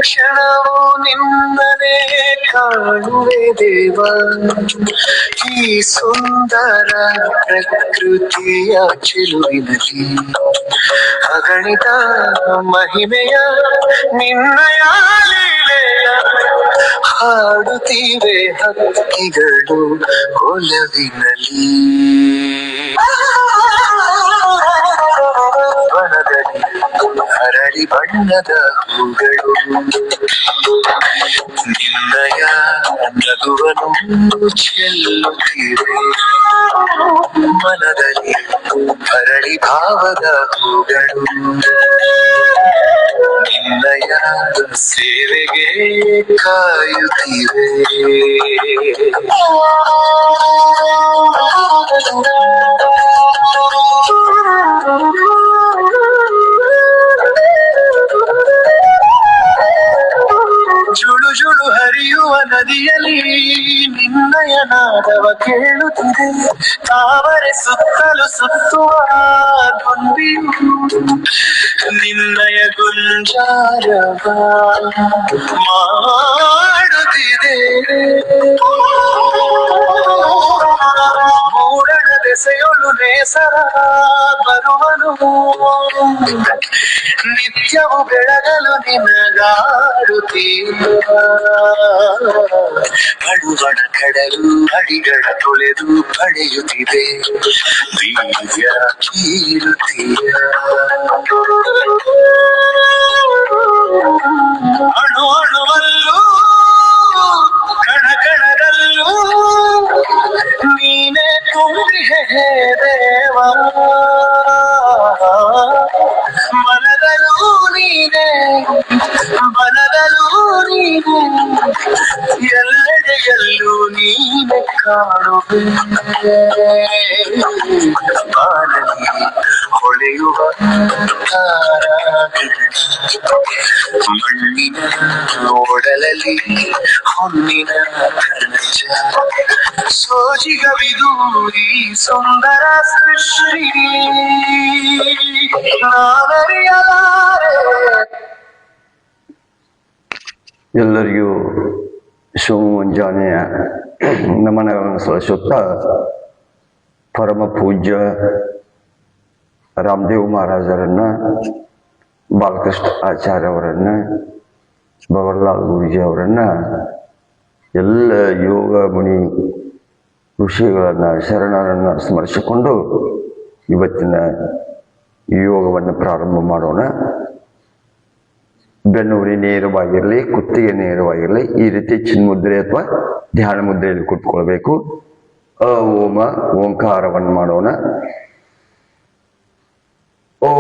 ಕ್ಷಣವೂ ನಿನ್ನನೆ ಕಾಣುವೆ ದೇವ. ಈ ಸುಂದರ ಪ್ರಕೃತಿಯ ಚೆಲುವಿನಲ್ಲಿ ಅಗಣಿತ ಮಹಿಮೆಯ ನಿನ್ನಯ ಲೀಲೆಯ ಹಾಡುತ್ತೀವೆ ಹಕ್ಕಿಗಳು ಒಲವಿನಲ್ಲಿ. ವನದಲ್ಲಿ ಹರಳಿ ಬಣ್ಣದ ಹೂಗಳು ನಿನ್ನಯ ನಗುವನ್ನು ಚೆಲ್ಲುತ್ತಿವೆ. ಮನದಲ್ಲಿ ಹರಳಿ ಭಾವದ ಹೂಗಳು ನಿನ್ನಯ ಸೇವೆಗೆ ಕಾಯುತ್ತಿವೆ. ಜುಳು ಜುಳು ಹರಿಯುವ ನದಿಯಲ್ಲಿ ನಿನ್ನಯ ನಾದವ ಕೇಳುತ್ತಿದೆ. ತಾವರೆ ಸುತ್ತಲೂ ಸುತ್ತುವ ಗೊಂಬಿಯು ನಿನ್ನಯ ಗುಂಜಾರವ ಮಾಡುತ್ತಿದೆ. ಮೂಡಣ ದೆಸೆಯೊಳು ನೇಸರ ಬರುವನು ನಿತ್ಯವು ಬೆಳಗಲು ನಿನಗಾಡುತ್ತೀರ. ಅಡುವಣ ಕಡಲು ಅಡಿಗಳ ತೊಳೆದು ಪಡೆಯುತ್ತಿದೆ ದಿವ್ಯ ಕೀರುತಿಯ. ಅಣು ಅಣುವಲ್ಲೂ ಕಣ ಕಣದಲ್ಲೂ ನೀನೆ ತುಂಬಿಹೆ ದೇವ. ಮನದಲ್ಲೂ ನೀನೆ ಮನದಲ್ಲೂ ನೀನೆ ಎಲ್ಲೆಡೆಯಲ್ಲೂ ನೀನೆ ಕಾಣುವೆ. ಬಾನಲ್ಲಿ ಹೊಳೆಯುವ ಮಣ್ಣಿನ ಓಡಲಲ್ಲಿ ಹೊನ್ನಿನ ಕಣಜ ಸೋಜಿಗವಿದು ಈ ಸುಂದರ ಸೃಷ್ಟಿ ನಾನರಿಯಲಾರೆ. ಎಲ್ಲರಿಗೂ ಶುಭ ಮುಂಜಾನೆಯ ನಮನಗಳನ್ನು ಸಲ್ಲಿಸುತ್ತಾ ಪರಮ ಪೂಜ್ಯ ರಾಮದೇವ್ ಮಹಾರಾಜರನ್ನ, ಬಾಲಕೃಷ್ಣ ಆಚಾರ್ಯ ಅವರನ್ನ, ಭವರ್ಲಾಲ್ ಗುರೂಜಿ ಅವರನ್ನ, ಎಲ್ಲ ಯೋಗ ಮುನಿ ಋಷಿಗಳನ್ನ ಶರಣರನ್ನ ಸ್ಮರಿಸಿಕೊಂಡು ಇವತ್ತಿನ ಯೋಗವನ್ನು ಪ್ರಾರಂಭ ಮಾಡೋಣ. ಬೆನ್ನುರಿ ನೇರವಾಗಿರಲಿ, ಕುತ್ತಿಗೆ ನೇರವಾಗಿರಲಿ, ಈ ರೀತಿ ಚಿನ್ಮುದ್ರೆ ಅಥವಾ ಧ್ಯಾನ ಮುದ್ರೆಯಲ್ಲಿ ಕೂತ್ಕೊಳ್ಬೇಕು. ಓಮ ಓಂಕಾರವನ್ನು ಮಾಡೋಣ. ಓ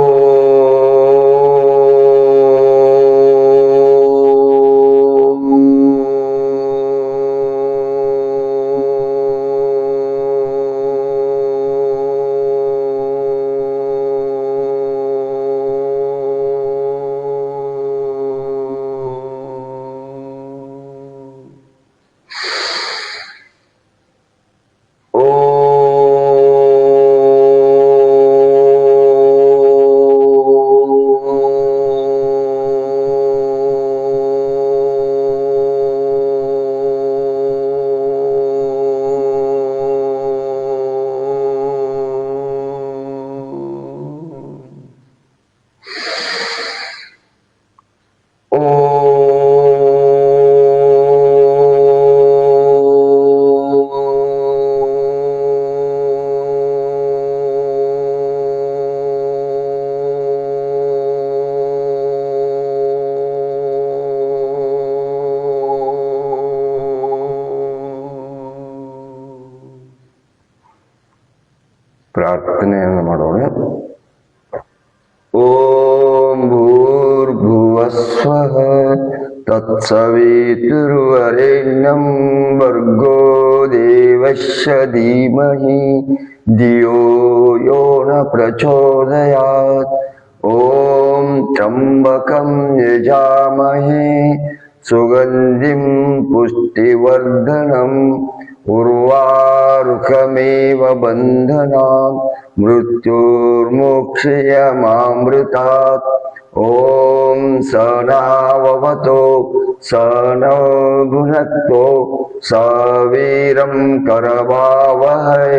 ಪ್ರಾರ್ಥನೆಯನ್ನು ಮಾಡೋಣ. ಓಂ ಭೂರ್ಭುವಸ್ವಃ ತತ್ಸವಿತುರ್ವರೆಣ್ಯಂ ಭರ್ಗೋ ದೇವಸ್ಯ ಧೀಮಹಿ ಧಿಯೋ ಯೋ ನ ಪ್ರಚೋದಯಾತ್. ಓಂ ತ್ರ್ಯಂಬಕಂ ಯಜಾಮಹೇ ಸುಗಂಧಿಂ ಪುಷ್ಟಿವರ್ಧನಂ ಉರ್ವಾರುಕಮೇವ ಬಂಧನಾತ್ ಮೃತ್ಯುರ್ಮೋಕ್ಷಯಮಾಮೃತಾತ್. ಓಂ ಸನಾವವತೋ ಸನೋ ಭುನಕ್ತೋ ಸವೀರಂ ಕರವಾವಹೈ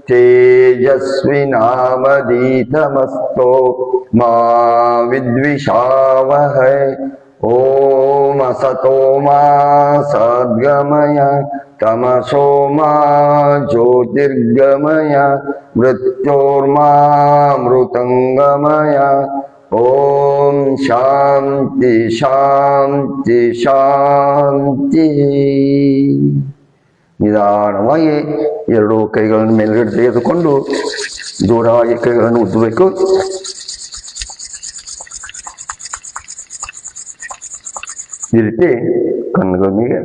ತೇಜಸ್ವಿನಾಮದೀತಮಸ್ತೋ ಮಾ ವಿದ್ವಿಷಾವಹೈ. ಓಂ ಅಸತೋ ಮಾ ಸದ್ಗಮಯ ತಮಸೋ ಮಾ ಜ್ಯೋತಿರ್ಗಮಯ ಮೃತ್ಯೋರ್ಮಾಮೃತಂಗಮಯ. ಓಂ ಶಾಂತಿ ಶಾಂತಿ ಶಾಂತಿ. ನಿಧಾನವಾಗಿ ಎರಡೂ ಕೈಗಳನ್ನು ಮೇಲ್ಗಡೆ ತೆಗೆದುಕೊಂಡು ದೂರವಾಗಿ ಕೈಗಳನ್ನು ಉದ್ದಬೇಕು. ಈ ರೀತಿ ಕಣ್ಣುಗಳಿಗೆ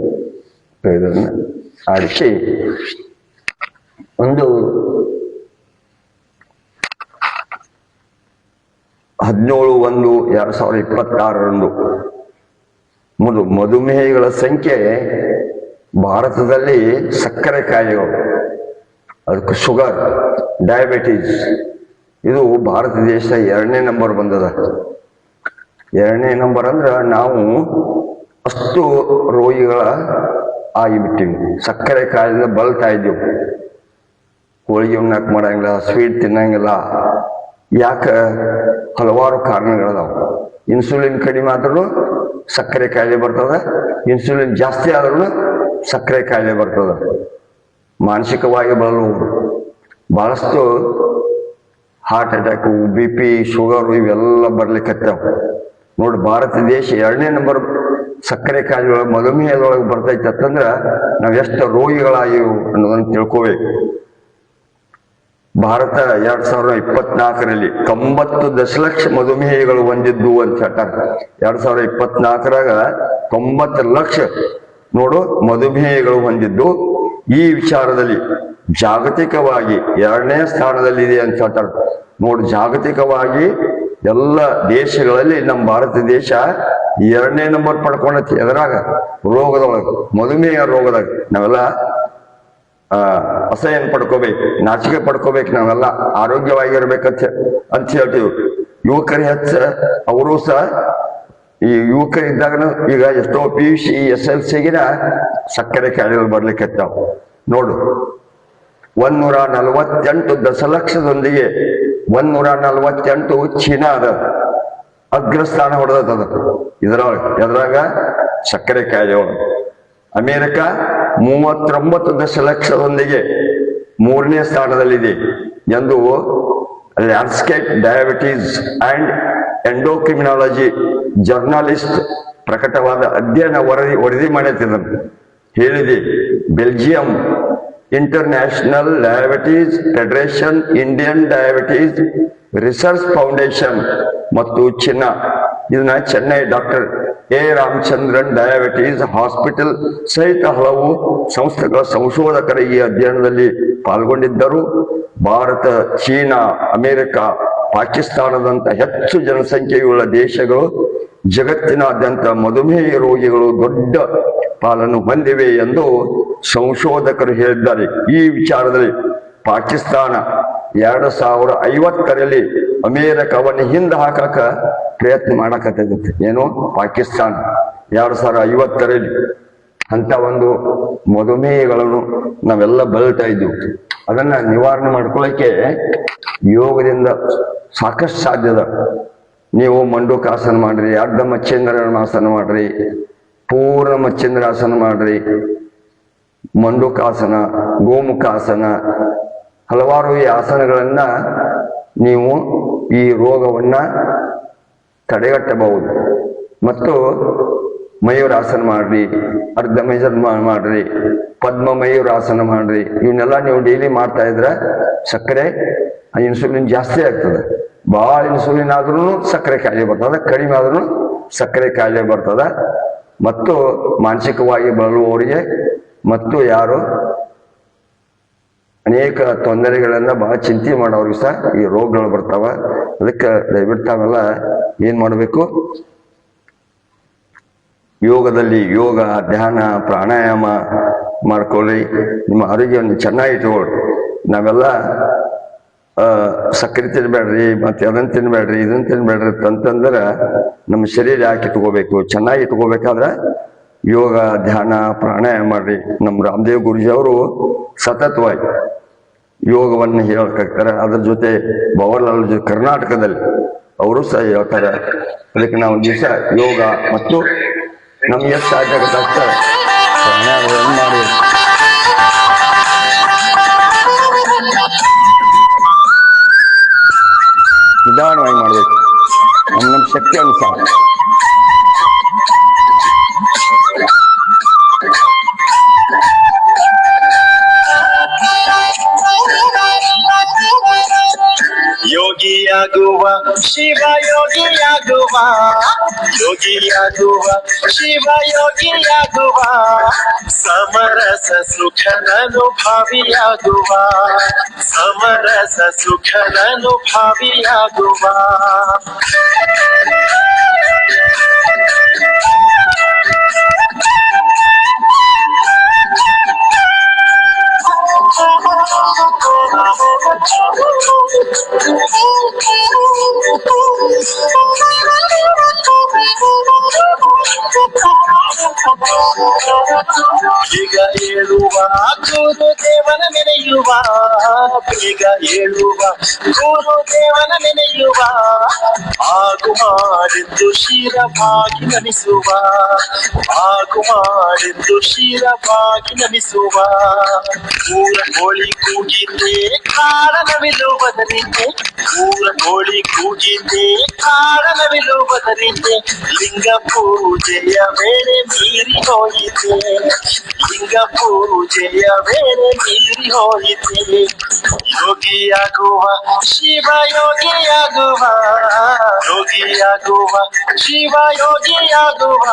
ಕೈಗಳನ್ನು ಆಡಿಸಿ ಒಂದು 17/1/2026 ಮಧುಮೇಹಿಗಳ ಸಂಖ್ಯೆ ಭಾರತದಲ್ಲಿ ಸಕ್ಕರೆ ಕಾಯಿಲೆಗಳು, ಅದಕ್ಕೆ ಶುಗರ್, ಡಯಾಬಿಟೀಸ್, ಇದು ಭಾರತ ದೇಶ 2ನೇ ನಂಬರ್ ಬಂದದ. 2ನೇ ನಂಬರ್ ಅಂದ್ರೆ ನಾವು ಅಷ್ಟು ರೋಗಿಗಳ ಆಗಿಬಿಟ್ಟಿವಿ. ಸಕ್ಕರೆ ಕಾಯಿಲೆಯಿಂದ ಬಳಲ್ತಾ ಇದ್ದೀವಿ. ಹೋಳಿಗೆ ಉಣ್ಣಕ್ಕೆ ಮಾಡಂಗಿಲ್ಲ, ಸ್ವೀಟ್ ತಿನ್ನಂಗಿಲ್ಲ. ಯಾಕೆ? ಹಲವಾರು ಕಾರಣಗಳದಾವ. ಇನ್ಸುಲಿನ್ ಕಡಿಮೆ ಆದ್ರೂ ಸಕ್ಕರೆ ಕಾಯಿಲೆ ಬರ್ತದ, ಇನ್ಸುಲಿನ್ ಜಾಸ್ತಿ ಆದ್ರೂ ಸಕ್ಕರೆ ಕಾಯಿಲೆ ಬರ್ತದ. ಮಾನಸಿಕವಾಗಿ ಬಳಲುವರು ಬಹಳಷ್ಟು ಹಾರ್ಟ್ ಅಟ್ಯಾಕು, BP, ಶುಗರು ಇವೆಲ್ಲ ಬರ್ಲಿಕ್ಕತ್ತಾವ. ನೋಡಿ, ಭಾರತ ದೇಶ 2ನೇ ನಂಬರ್ ಸಕ್ಕರೆ ಕಾಯಿಲೆ ಮಧುಮೇಹದೊಳಗೆ ಬರ್ತೈತೆ ಅಂತಂದ್ರೆ ನಾವು ಎಷ್ಟು ರೋಗಿಗಳಾಗಿವು ಅನ್ನೋದನ್ನು ತಿಳ್ಕೋಬೇಕು. ಭಾರತ 2024ರಲ್ಲಿ 90 ದಶಲಕ್ಷ ಮಧುಮೇಹಿಗಳು ಹೊಂದಿದ್ದು ಅಂತ ಹೇಳ್ತಾರೆ. 2024ರಾಗ 90 ಲಕ್ಷ ನೋಡು ಮಧುಮೇಹಿಗಳು ಹೊಂದಿದ್ದು. ಈ ವಿಚಾರದಲ್ಲಿ ಜಾಗತಿಕವಾಗಿ 2ನೇ ಸ್ಥಾನದಲ್ಲಿದೆ ಅಂತ ಹೇಳ್ತಾರೆ. ನೋಡಿ, ಜಾಗತಿಕವಾಗಿ ಎಲ್ಲ ದೇಶಗಳಲ್ಲಿ ನಮ್ಮ ಭಾರತ ದೇಶ 2ನೇ ನಂಬರ್ ಪಡ್ಕೊಂಡೈತಿ. ಎದರಾಗ? ರೋಗದೊಳಗೆ, ಮಧುಮೇಹ ರೋಗದಾಗ. ನಾವೆಲ್ಲ ಅಸಹ್ಯನ ಪಡ್ಕೋಬೇಕು, ನಾಚಿಕೆ ಪಡ್ಕೋಬೇಕು. ನಾವೆಲ್ಲ ಆರೋಗ್ಯವಾಗಿರ್ಬೇಕಂತ ಹೇಳ್ತೀವಿ. ಯುವಕರು ಅವರು ಸಹ ಈ ಯುವಕರಿದ್ದಾಗ ಈಗ ಎಷ್ಟೋ PUC SLCಗಿನ ಸಕ್ಕರೆ ಕಾಯಿಲೆಗಳು ಬರ್ಲಿಕ್ಕತ್ತಾವ. ನೋಡು, 148 ದಶಲಕ್ಷದೊಂದಿಗೆ 148 ಚೀನಾದ ಅಗ್ರಸ್ಥಾನ ಹೊಡೆದದ ಎದ್ರಾಗ ಸಕ್ಕರೆ ಕಾಯಿಲೆ ಒಳಗೆ. ಅಮೇರಿಕ 39 ದಶಲಕ್ಷದೊಂದಿಗೆ 3ನೇ ಸ್ಥಾನದಲ್ಲಿದೆ ಎಂದು ಲ್ಯಾಂಡ್ಸ್ಕೇಪ್ ಡಯಾಬಿಟೀಸ್ ಅಂಡ್ ಎಂಡೋಕ್ರಿಮಿನಾಲಜಿ ಜರ್ನಲಿಸ್ಟ್ ಪ್ರಕಟವಾದ ಅಧ್ಯಯನ ವರದಿ ಮಾಡಿದ್ದನ್ನು ಹೇಳಿದೆ. Belgium international diabetes federation, Indian diabetes research foundation ಮತ್ತು ಇದನ್ನ Chennai doctor A. Ramachandran diabetes hospital ಸಹಿತ ಹಲವು ಸಂಸ್ಥೆಗಳ ಸಂಶೋಧಕರು ಈ ಅಧ್ಯಯನದಲ್ಲಿ ಪಾಲ್ಗೊಂಡಿದ್ದರು. ಭಾರತ, ಚೀನಾ, ಅಮೆರಿಕ, ಪಾಕಿಸ್ತಾನದಂತ ಹೆಚ್ಚು ಜನಸಂಖ್ಯೆಯುಳ್ಳ ದೇಶಗಳು ಜಗತ್ತಿನಾದ್ಯಂತ ಮಧುಮೇಹ ರೋಗಿಗಳು ದೊಡ್ಡ ಪಾಲನ್ನು ಹೊಂದಿವೆ ಎಂದು ಸಂಶೋಧಕರು ಹೇಳಿದ್ದಾರೆ. ಈ ವಿಚಾರದಲ್ಲಿ ಪಾಕಿಸ್ತಾನ 2050ರಲ್ಲಿ ಅಮೇರಿಕವನ್ನು ಹಿಂದೆ ಹಾಕಕ ಪ್ರಯತ್ನ ಮಾಡಕತ್ತಿರುತ್ತೆ. ಏನು? ಪಾಕಿಸ್ತಾನ 2050ರಲ್ಲಿ ಅಂತ ಒಂದು ಮಧುಮೇಹಗಳನ್ನು ನಾವೆಲ್ಲ ಬಳಲ್ತಾ ಇದ್ದೀವಿ. ಅದನ್ನ ನಿವಾರಣೆ ಮಾಡ್ಕೊಳ್ಳಕ್ಕೆ ಯೋಗದಿಂದ ಸಾಕಷ್ಟು ಸಾಧ್ಯದ. ನೀವು ಮಂಡೂಕಾಸನ ಮಾಡ್ರಿ, ಅರ್ಧ ಮಚ್ಚೇಂದ್ರಾಸನ ಮಾಡ್ರಿ, ಪೂರ್ಣ ಮಚ್ಚೇಂದ್ರಾಸನ ಮಾಡ್ರಿ, ಮಂಡೂಕಾಸನ, ಗೋಮುಖಾಸನ, ಹಲವಾರು ಈ ಆಸನಗಳನ್ನ ನೀವು ಈ ರೋಗವನ್ನ ತಡೆಗಟ್ಟಬಹುದು. ಮತ್ತು ಮಯೂರಾಸನ ಮಾಡ್ರಿ, ಅರ್ಧ ಮಾಡ್ರಿ, ಪದ್ಮ ಮಯೂರಾಸನ ಮಾಡ್ರಿ. ಇವನ್ನೆಲ್ಲ ನೀವು ಡೈಲಿ ಮಾಡ್ತಾ ಇದ್ರೆ ಸಕ್ಕರೆ ಇನ್ಸುಲಿನ್ ಜಾಸ್ತಿ ಆಗ್ತದೆ. ಭಾಳ ಇನ್ಸುಲಿನ್ ಆದ್ರೂ ಸಕ್ಕರೆ ಕಾಯಿಲೆ ಬರ್ತದ, ಕಡಿಮೆ ಆದ್ರೂ ಸಕ್ಕರೆ ಕಾಯಿಲೆ ಬರ್ತದ. ಮತ್ತು ಮಾನಸಿಕವಾಗಿ ಬಳಲುವವರಿಗೆ ಮತ್ತು ಯಾರು ಅನೇಕ ತೊಂದರೆಗಳನ್ನ ಬಹಳ ಚಿಂತೆ ಮಾಡೋರಿಗೆ ಸಹ ಈ ರೋಗಗಳು ಬರ್ತಾವ. ಅದಕ್ಕೆ ದಯವಿಟ್ಟು ತಾವೆಲ್ಲ ಏನ್ ಮಾಡಬೇಕು? ಯೋಗದಲ್ಲಿ ಯೋಗ, ಧ್ಯಾನ, ಪ್ರಾಣಾಯಾಮ ಮಾಡ್ಕೊಳ್ಳಿ. ನಿಮ್ಮ ಆರೋಗ್ಯವನ್ನು ಚೆನ್ನಾಗಿ ಇಟ್ಕೊಳ್ಳಿ. ನಾವೆಲ್ಲ ಸಕ್ಕರೆ ತಿನ್ಬೇಡ್ರಿ ಮತ್ತೆ ಅದನ್ನ ತಿನ್ಬೇಡ್ರಿ ಇದನ್ನ ತಿನ್ಬೇಡ್ರಿ ಅಂತಂದ್ರ ನಮ್ಮ ಶರೀರ ಯಾಕೆ ಇಟ್ಕೋಬೇಕು? ಚೆನ್ನಾಗಿ ಇಟ್ಕೋಬೇಕಾದ್ರ ಯೋಗ ಧ್ಯಾನ ಪ್ರಾಣಾಯಾಮ ಮಾಡ್ರಿ. ನಮ್ಮ ರಾಮದೇವ್ ಗುರುಜಿ ಅವರು ಸತತವಾಗಿ ಯೋಗವನ್ನು ಹೇಳ್ತಾರೆ. ಅದ್ರ ಜೊತೆ ಬವರ್ಲಾಲ್ ಜೊತೆ ಕರ್ನಾಟಕದಲ್ಲಿ ಅವರು ಸಹ ಹೇಳ್ತಾರೆ. ಅದಕ್ಕೆ ನಾವು ದಿವಸ ಯೋಗ ಮತ್ತು ನಮ್ಗೆ ಎಷ್ಟು ಸಾಧ್ಯ ಆಗುತ್ತೆ ಅಷ್ಟ ಪ್ರಾಣಾಯಾಮಗಳನ್ನು ಮಾಡಬೇಕು. ನಿಧಾನವಾಗಿ ಮಾಡಬೇಕು ನಮ್ಮ ಶಕ್ತಿ ಅನುಸಾರ. ಯೋಗಿಯಾಗುವ ಶಿವ ಯೋಗಿಯಾಗುವ, ಯೋಗಿಯಾಗುವ ಶಿವ ಯೋಗಿಯಾಗುವ, ಸಮರಸ ಸುಖದನುಭಾವಿಯಾಗುವ, ಸಮರಸ ಸುಖದನುಭಾವಿಯಾಗುವ. ಬೇಗ ಏಳುವ ಗುರುದೇವನ ನೆನೆಯುವ, ಬೇಗ ಏಳುವ ಗುರುದೇವನ ನೆನೆಯುವ, ಆಗು ಮಾಡಿದ್ದು ಶಿರವಾಗಿ ನಮಿಸುವ, ಆಗು ಮಾಡಿದ್ದು ಶಿರವಾಗಿ ನಮಿಸುವ. ಊರ ಕೋಳಿ ಕೂಗಿದ್ದೆ ಕಾರಣವಿಲ್ಲುವುದರಿಂದ, ಊರ ಕೋಳಿ ಕೂಗಿದ್ದೆ ಕಾರಣವಿಲ್ಲುವುದರಿಂದ, ಲಿಂಗ ಪೂಜೆಯ ವೇಳೆ ಮೀರಿ ಹೋಯಿತೆ, ಲಿಂಗ ಪೂಜೆಯ ವೇಳೆ ಮೀರಿ ಹೋಯಿತೆ. ಯೋಗಿಯಾಗುವ ಶಿವ ಯೋಗಿಯಾಗುವ, ಯೋಗಿಯಾಗುವ ಶಿವ ಯೋಗಿಯಾಗುವ,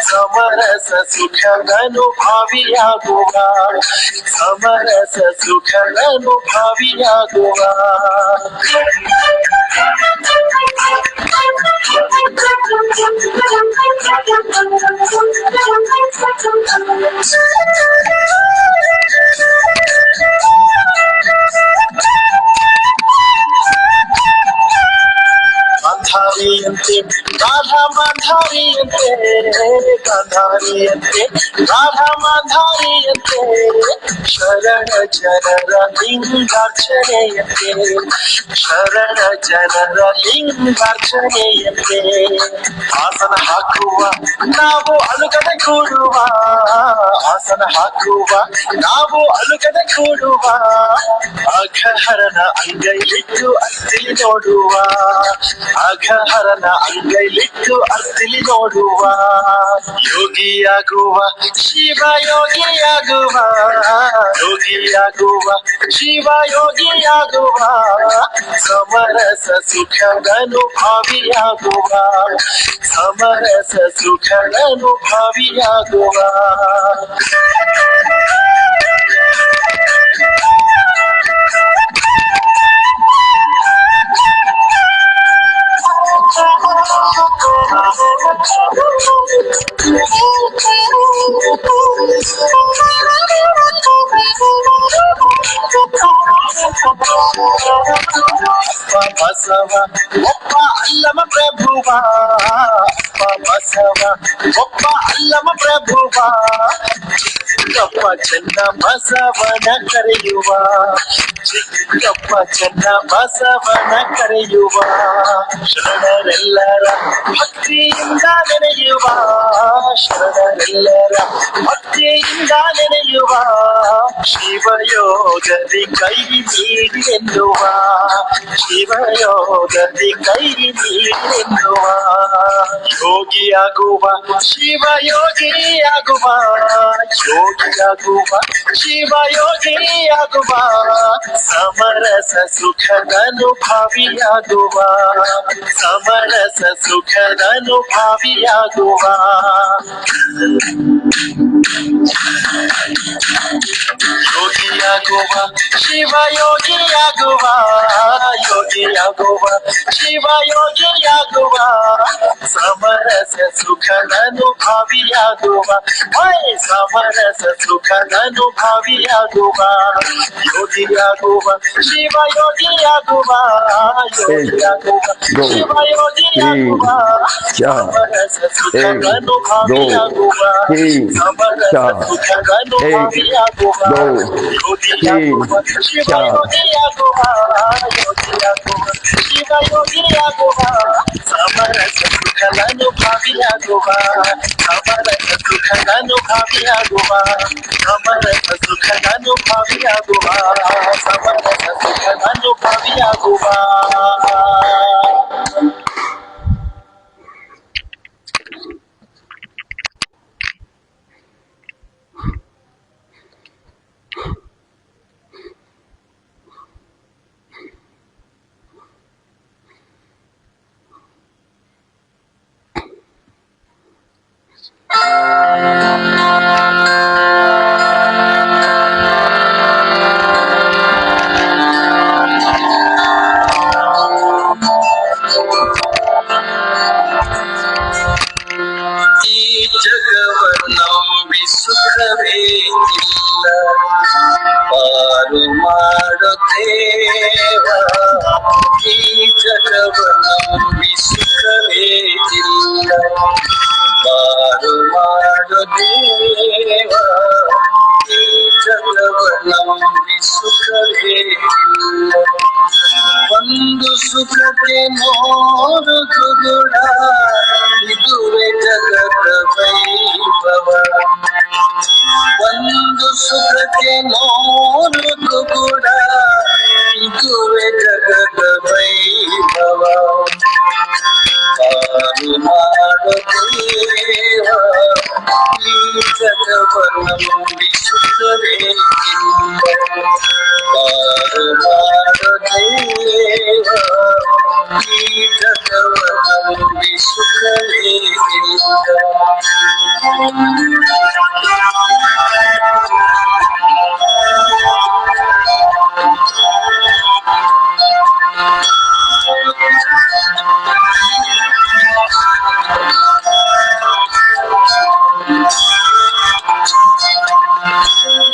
ಸಮರಸ ಸುಖದನುಭಾವಿಯಾಗುವ, ಸಮರಸ ಸುಖದನುಭಾವಿಯಾಗುವ. ಗಾಂಧಾರಿಯಂತೆ ರಾಧಾ ಮಾಂಧಾರಿಯಂತೆ, ಗಾಂಧಾರಿಯಂತೆ ರಾಧಾ ಮಾಂಧಾರಿಯಂತೆ, ಶರಣ ಜನರ ಲಿಂಗಾರ್ಚನೆಯಂತೆ, ಶರಣ ಜನರ ಲಿಂಗಾರ್ಚನೆಯಂತೆ. ಆಸನ ಹಾಕುವ ನಾವು ಅಲುಗದೆ ಕೂಡುವ, ಆಸನ ಹಾಕುವ ನಾವು ಅಲುಗದೆ ಕೂಡುವ, ಅಘಹರನ ಅಂಗೈಲಿಟ್ಟು ಅರ್ತಿಲಿ ನೋಡುವ, ಅಘಹರನ ಅಂಗೈಲಿಟ್ಟು ಅರ್ತಿಲಿ ನೋಡುವ. ಯೋಗಿಯಾಗುವ ಶಿವ ಯೋಗಿಯಾಗುವ, ಯೋಗಿಯಾಗುವ ಶಿವ ಯೋಗಿಯಾಗುವ, ಸಮರಸ ಸುಖದನುಭಾವಿಯಾಗುವ, ಸಮರಸ ಸುಖದನುಭಾವಿಯಾಗುವ. ಬಸವ ಒಬ್ಬ ಅಲ್ಲಮ ಪ್ರಭುವ, ಬಸವ ಒಬ್ಬ ಅಲ್ಲಮ ಪ್ರಭುವ, ಚಿಕ್ಕಪ್ಪ ಚೆನ್ನ ಬಸವನ ಕರೆಯುವ, ಚಿಕ್ಕಪ್ಪ ಚೆನ್ನ ಬಸವನ ಕರೆಯುವ. ಶರಣರೆಲ್ಲರ ಭಕ್ತಿಯಿಂದ ನೆನೆಯುವ, ಶರಣರೆಲ್ಲರ ಭಕ್ತಿಯಿಂದ ನೆನೆಯುವ, ಶಿವಯೋಗದಿ ಕೈ ನೀಡಿ ಎನ್ನುವ, ಶಿವಯೋಗದಿ ಕೈ ನೀಡಿ ಎನ್ನುವ. ಯೋಗಿಯಾಗುವ ಶಿವ ಯೋಗಿಯಾಗುವ, ಯೋಗಿಯಾಗುವ ಶಿವ ಯೋಗಿಯಾಗುವ, ಸಮರಸ ಸುಖದನುಭಾವಿಯಾಗುವ, ಸಮರಸ ಸುಖದನುಭಾವಿಯಾಗುವ. ಯೋಗಿಯಾಗುವ ಶಿವ ಯೋಗಿಯಾಗುವ, ಯೋಗಿ ಯೋಗಿಯಾಗುವ ಶಿವಯೋಗಿಯಾಗುವ ಸಮರಸ ಸುಖದನುಭಾವಿಯಾಗುವ ಸಮರಸ ಸುಖದನುಭಾವಿಯಾಗುವ ಯೋಗಿಯಾಗುವ ಶಿವಯೋಗಿಯಾಗುವ ಯೋಗಿಯಾಗುವ ಶಿವಯೋಗಿಯಾಗುವ ಸಮರಸ ಸುಖದನುಭಾವಿಯಾಗುವ ಸಮರಸ ಸುಖದನುಭಾವಿಯಾಗುವ ಯೋಗಿಯಾಗುವ ಶಿವಯೋಗಿಯಾಗುವ ಯೋಗಿಯಾಗುವ ಶಿವಯೋಗಿಯಾಗುವ ಸಮರಸ ಸುಖದನುಭಾವಿಯಾಗುವ ಸಮರಸ ಸುಖದನುಭಾವಿಯಾಗುವ ಸಮರಸ ಸುಖದನುಭಾವಿಯಾಗುವ ಸಮರಸ ಸುಖದನುಭಾವಿಯಾಗುವ ಸುಖವೇ ಇಲ್ಲ ಪಾರು ಮಾಡು ದೇವ ಈ ಜಗವ ನಂಬಿ ಸುಖವೇ ಇಲ್ಲ ಪಾರು ಮಾಡು ದೇವ ಈ ಜಗವ ನಂಬಿ ಸುಖವೇ ಇಲ್ಲ ಒಂದು ಸುಖಕ್ಕೆ ನೋಡು ಗುರುಡ ಇದುವೇ ಜಗದ ವೈಭವ ಒಂದು ಸುಖಕ್ಕೆ ನೋಡು ಕೂಡ ಇದುವೇ ಜಗದ ವೈಭವ ಪಾರು ಮಾಡು ದೇವ ಈ ಜಗವ ನಂಬಿ ಸುಖವೇ ಇಲ್ಲ ಪಾರು ಮಾಡು ದೇವ ಈ ಜಗವ ನಂಬಿ ಸುಖವೇ ಇಲ್ಲ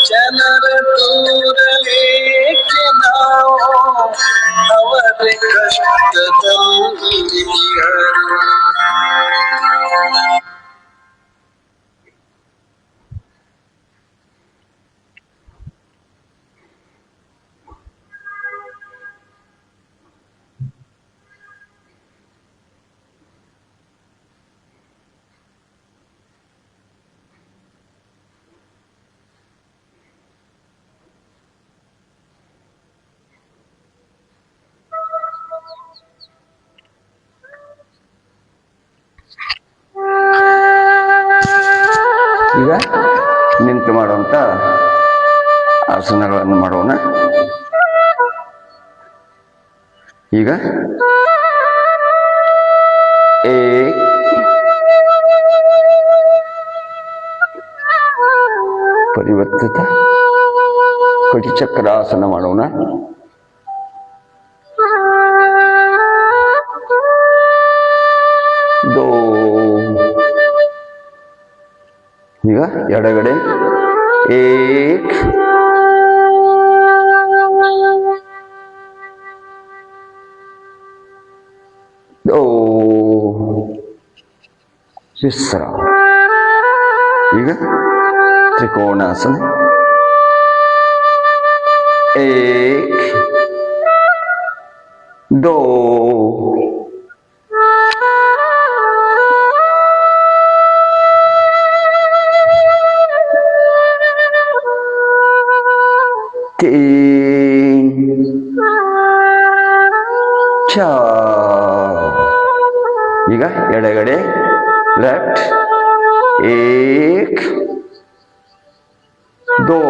ಜನರ ದೂರಲೇಕೆ ನಾವು ಅವರ ಕಷ್ಟದಲ್ಲಿ ಈಗ ನಿಂತು ಮಾಡುವಂತ ಆಸನಗಳನ್ನು ಮಾಡೋಣ. ಈಗ ಪರಿವರ್ತಿತ ಕಟಿಚಕ್ರಾಸನ ಮಾಡೋಣ. ಈಗ ಎಡಗಡೆ ಏಕ್ दो विश्राम. ಈಗ त्रिकोणासन एक दो तीन चार. ಈಗ ಎಡಗಡೆ ಲೆಫ್ಟ್ एक दो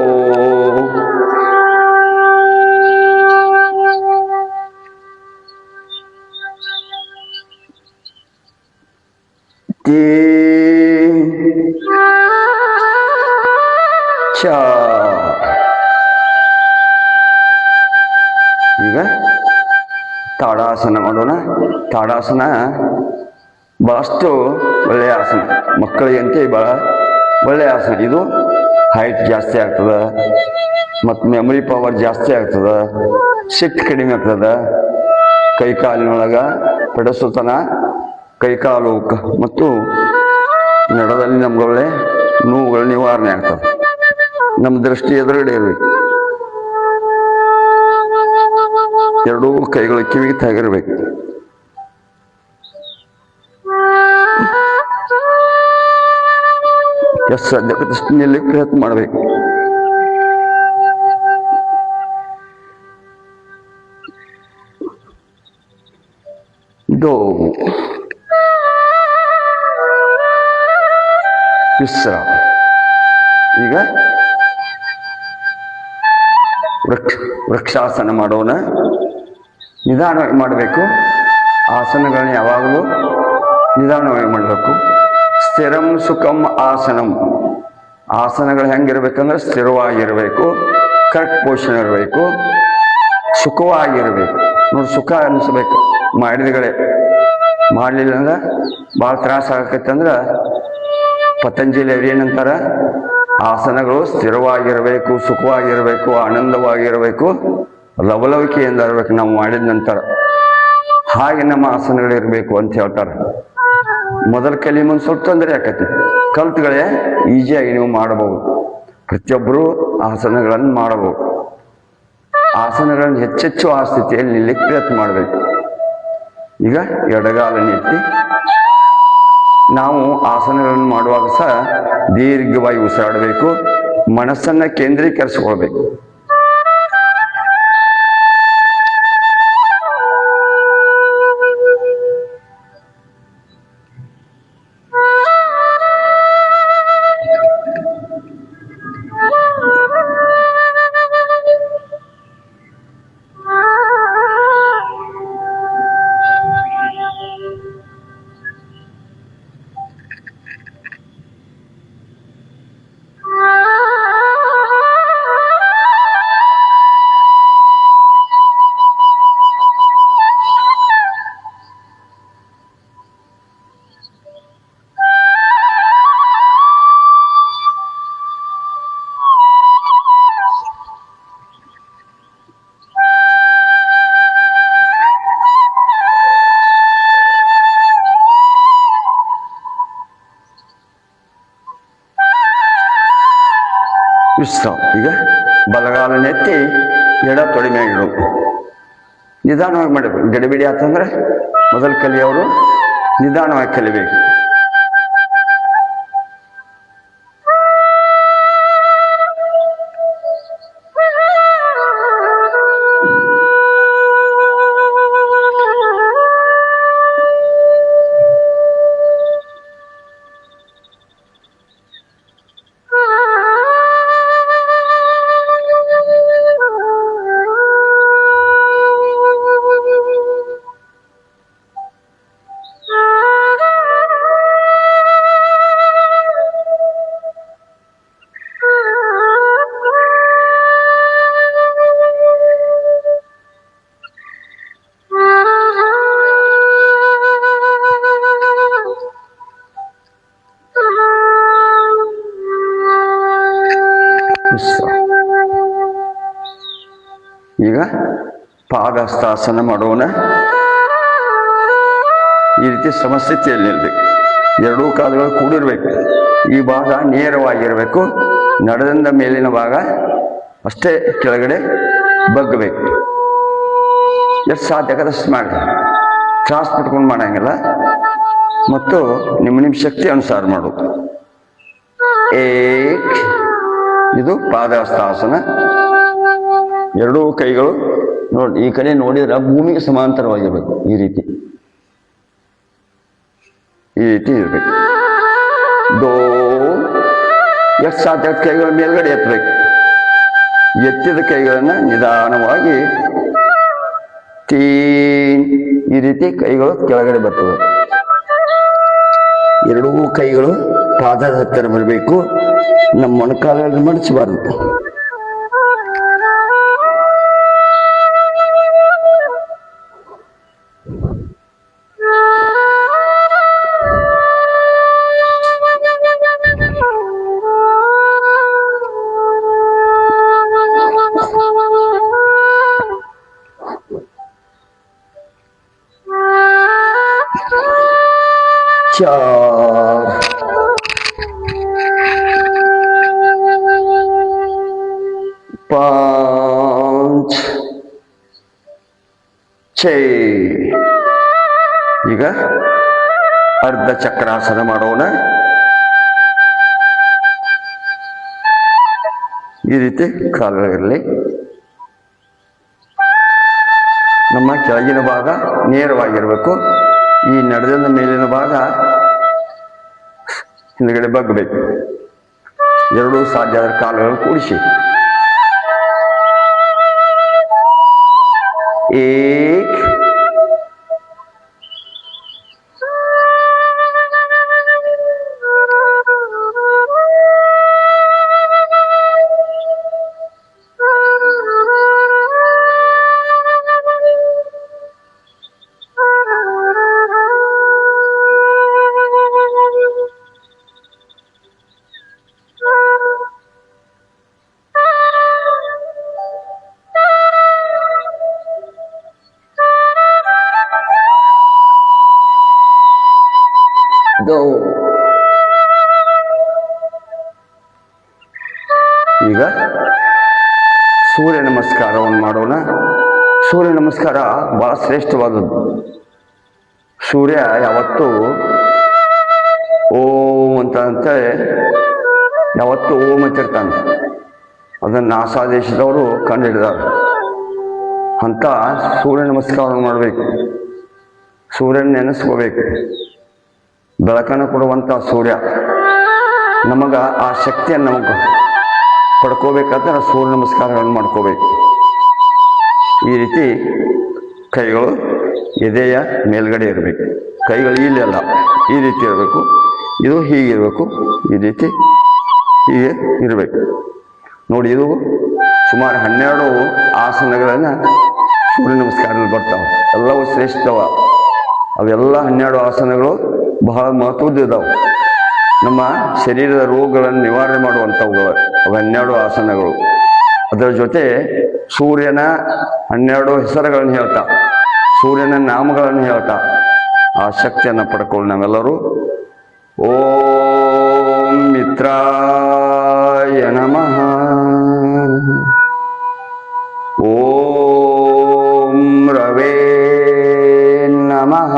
तीन चार. ಈಗ ತಾಡಾಸನ ಮಾಡೋಣ. ತಾಡಾಸನ ಬಹಳಷ್ಟು ಒಳ್ಳೆಯ ಆಸನ, ಮಕ್ಕಳಿಗಂತೆ ಬಹಳ ಒಳ್ಳೆಯ ಆಸನ. ಇದು ಹೈಟ್ ಜಾಸ್ತಿ ಆಗ್ತದೆ ಮತ್ತು ಮೆಮೊರಿ ಪವರ್ ಜಾಸ್ತಿ ಆಗ್ತದೆ, ಸಿಟ್ಟು ಕಡಿಮೆ ಆಗ್ತದೆ, ಕೈಕಾಲಿನೊಳಗೆ ಪೆಡಸುತನ, ಕೈಕಾಲು ಮತ್ತು ನಡದಲ್ಲಿ ನಮ್ಗೊಳ್ಳೆ ನೋವುಗಳ ನಿವಾರಣೆ ಆಗ್ತದೆ. ನಮ್ಮ ದೃಷ್ಟಿ ಎದುರುಗಡೆ ಇರಬೇಕು. ಎರಡೂ ಕೈಗಳು ಕಿವಿಗೆ ತಾಗಿರ್ಬೇಕು. ಎಷ್ಟು ಸಾಧ್ಯಕ್ಕೆ ನಿಲ್ಲಕ್ಕೆ ಪ್ರಯತ್ನ ಮಾಡಬೇಕು. ಇದು ವಿಶ್ರಾಮ. ಈಗ ವೃಕ್ಷಾಸನ ಮಾಡೋಣ. ನಿಧಾನವಾಗಿ ಮಾಡಬೇಕು. ಆಸನಗಳನ್ನ ಯಾವಾಗಲೂ ನಿಧಾನವಾಗಿ ಮಾಡಬೇಕು. ಸ್ಥಿರಂ ಸುಖಂ ಆಸನಂ. ಆಸನಗಳು ಹೆಂಗಿರ್ಬೇಕಂದ್ರೆ ಸ್ಥಿರವಾಗಿರಬೇಕು, ಕರೆಕ್ಟ್ ಪೊಸಿಷನ್ ಇರಬೇಕು, ಸುಖವಾಗಿರಬೇಕು. ನೋಡಿ, ಸುಖ ಅನಿಸ್ಬೇಕು ಮಾಡಿದಗಳೇ. ಮಾಡಲಿಲ್ಲ ಅಂದ್ರೆ ಭಾಳ ತ್ರಾಸ ಆಗತ್ತಂದ್ರೆ ಪತಂಜಲಿ ಅವ್ರು ಏನಂತಾರ, ಆಸನಗಳು ಸ್ಥಿರವಾಗಿರಬೇಕು, ಸುಖವಾಗಿರಬೇಕು, ಆನಂದವಾಗಿರಬೇಕು, ಲವಲವಿಕೆಯಿಂದ ಇರಬೇಕು ನಾವು ಮಾಡಿದ ನಂತರ. ಹಾಗೆ ನಮ್ಮ ಆಸನಗಳಿರಬೇಕು ಅಂತ ಹೇಳ್ತಾರೆ. ಮೊದಲು ಕಲಿ ಮುಂದೆ ಸ್ವಲ್ಪ ತೊಂದರೆ ಆಕತಿ, ಕಲ್ತುಗಳೇ ಈಸಿಯಾಗಿ ನೀವು ಮಾಡಬಹುದು. ಪ್ರತಿಯೊಬ್ಬರು ಆಸನಗಳನ್ನು ಮಾಡಬಹುದು. ಆಸನಗಳನ್ನು ಹೆಚ್ಚೆಚ್ಚು ಆ ಸ್ಥಿತಿಯಲ್ಲಿ ನಿಲ್ಲಕ್ಕೆ ಪ್ರಯತ್ನ ಮಾಡಬೇಕು. ಈಗ ಎಡಗಾಲನ್ನು ಎತ್ತಿ ನಾವು ಆಸನಗಳನ್ನು ಮಾಡುವಾಗ ಸಹ ದೀರ್ಘವಾಗಿ ಉಸಿರಾಡಬೇಕು. ಮನಸ್ಸನ್ನು ಕೇಂದ್ರೀಕರಿಸಿಕೊಳ್ಬೇಕು. ವಿಶ್ರಾಮ. ಈಗ ಬಲಗಾಲನೆತ್ತಿ ಎಡ ತೊಡೆ ಮ್ಯಾಗ ಇಡಬೇಕು. ನಿಧಾನವಾಗಿ ಮಾಡಬೇಕು. ಗಡಿಬಿಡಿ ಆತಂದ್ರೆ ಮೊದಲು ಕಲಿಯೋರು ನಿಧಾನವಾಗಿ ಕಲಿಬೇಕು. ಈಗ ಪಾದಹಸ್ತಾಸನ ಮಾಡೋಣ. ಈ ರೀತಿ ಸಮಸ್ಥಿತಿಯಲ್ಲಿ ನಿಲ್ಬೇಕು. ಎರಡೂ ಕಾಲುಗಳು ಕೂಡಿರ್ಬೇಕು. ಈ ಭಾಗ ನೇರವಾಗಿರಬೇಕು. ನಡೆದಿಂದ ಮೇಲಿನ ಭಾಗ ಅಷ್ಟೇ ಕೆಳಗಡೆ ಬಗ್ಗಬೇಕು. ಎಷ್ಟು ಸಾಧ್ಯ ಆಗದಷ್ಟು ಮಾಡಿ. ತ್ರಾಸ ಪಟ್ಕೊಂಡು ಮಾಡಂಗಿಲ್ಲ. ಮತ್ತು ನಿಮ್ಮ ಶಕ್ತಿ ಅನುಸಾರ ಮಾಡೋದು. ಇದು ಪಾದಹಸ್ತಾಸನ. ಎರಡೂ ಕೈಗಳು ನೋಡಿ ಈ ಕಡೆ ನೋಡಿದ್ರೆ ಭೂಮಿಗೆ ಸಮಾಂತರವಾಗಿರ್ಬೇಕು. ಈ ರೀತಿ ಇರ್ಬೇಕು. ಎಷ್ಟು ಸಾಧ್ಯ ಕೈಗಳ ಮೇಲ್ಗಡೆ ಎತ್ತಬೇಕು. ಎತ್ತಿದ ಕೈಗಳನ್ನ ನಿಧಾನವಾಗಿ ಈ ರೀತಿ ಕೈಗಳು ಕೆಳಗಡೆ ಬರ್ತವೆ. ಎರಡೂ ಕೈಗಳು ಪಾದದ ಹತ್ತಿರ ಬರಬೇಕು. ನಮ್ಮ ಮೊಣಕಾಲಲ್ಲಿ ಮಡಚಬಾರ್ದು. 5 6 ಈಗ ಅರ್ಧ ಚಕ್ರಾಸನ ಮಾಡೋಣ. ಈ ರೀತಿ ಕಾಲುಗಳಿರಲಿ. ನಮ್ಮ ಕೆಳಗಿನ ಭಾಗ ನೇರವಾಗಿರಬೇಕು. ಈ ನಡೆದ ಮೇಲಿನ ಭಾಗ ಹಿಂದ್ಗಡೆ ಬಗ್ಗಬೇಕು. ಎರಡೂ ಸಾಧ್ಯ ಆದ ಕಾಲುಗಳು ಕೂಡಿಸಿ. 1 2. ಈಗ ಸೂರ್ಯ ನಮಸ್ಕಾರವನ್ನು ಮಾಡೋಣ. ಸೂರ್ಯ ನಮಸ್ಕಾರ ಬಹಳ ಶ್ರೇಷ್ಠವಾದದ್ದು. ಸೂರ್ಯ ಯಾವತ್ತೂ ಓಂ ಅಂತ ಯಾವತ್ತೂ ಓಂ ಅಂತಿರ್ತಾನೆ. ಅದನ್ನು ನಾಸಾ ದೇಶದವರು ಕಂಡು ಹಿಡಿದಾರೆ. ಅಂತ ಸೂರ್ಯ ನಮಸ್ಕಾರವನ್ನು ಮಾಡಬೇಕು. ಸೂರ್ಯನ ನೆನೆಸ್ಕೋಬೇಕು. ಬೆಳಕನ್ನು ಕೊಡುವಂಥ ಸೂರ್ಯ ನಮಗ ಆ ಶಕ್ತಿಯನ್ನು ನಮಗೆ ಪಡ್ಕೋಬೇಕಾದ್ರೆ ಸೂರ್ಯ ನಮಸ್ಕಾರಗಳನ್ನು ಮಾಡ್ಕೋಬೇಕು. ಈ ರೀತಿ ಕೈಗಳು ಎದೆಯ ಮೇಲ್ಗಡೆ ಇರಬೇಕು. ಕೈಗಳು ಇಲ್ಲೆಲ್ಲ ಈ ರೀತಿ ಇರಬೇಕು. ಇದು ಹೀಗಿರಬೇಕು. ಈ ರೀತಿ ಹೀಗೆ ಇರಬೇಕು ನೋಡಿ. ಇದು ಸುಮಾರು 12 ಆಸನಗಳನ್ನು ಸೂರ್ಯ ನಮಸ್ಕಾರದಲ್ಲಿ ಬರ್ತಾವೆ. ಎಲ್ಲವೂ ಶ್ರೇಷ್ಠವ. ಅವೆಲ್ಲ 12 ಆಸನಗಳು ಬಹಳ ಮಹತ್ವದ್ದಿದ್ದಾವೆ. ನಮ್ಮ ಶರೀರದ ರೋಗಗಳನ್ನು ನಿವಾರಣೆ ಮಾಡುವಂಥವುಗಳು ಅವು 12 ಆಸನಗಳು. ಅದರ ಜೊತೆ ಸೂರ್ಯನ 12 ಹೆಸರುಗಳನ್ನು ಹೇಳ್ತಾ, ಸೂರ್ಯನ ನಾಮಗಳನ್ನು ಹೇಳ್ತಾ ಆ ಶಕ್ತಿಯನ್ನು ಪಡ್ಕೊಳ್ಳಿ ನಾವೆಲ್ಲರೂ. ಓಂ ಮಿತ್ರಾಯ ನಮಃ. ಓಂ ರವೇ ನಮಃ.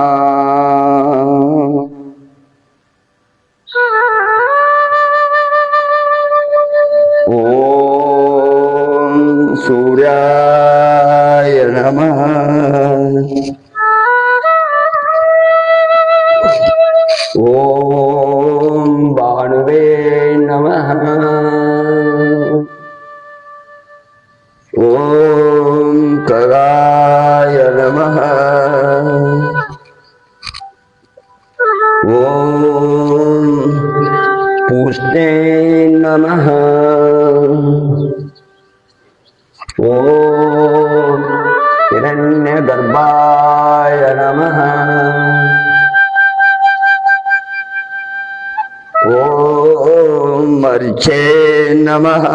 ಓಂ ಸೂರ್ಯಾಯ ನಮಃ. ಓಂ ಭಾನುವೇ ನಮಃ. ಓಂ ಖಗಾಯ ನಮಃ. ಓಂ ಪೂಷ್ಣೇ ನಮಃ. ಓಂ ಹಿರಣ್ಯಗರ್ಭಾಯ ನಮಃ. ಓಂ ಮರ್ಚೇ ನಮಃ.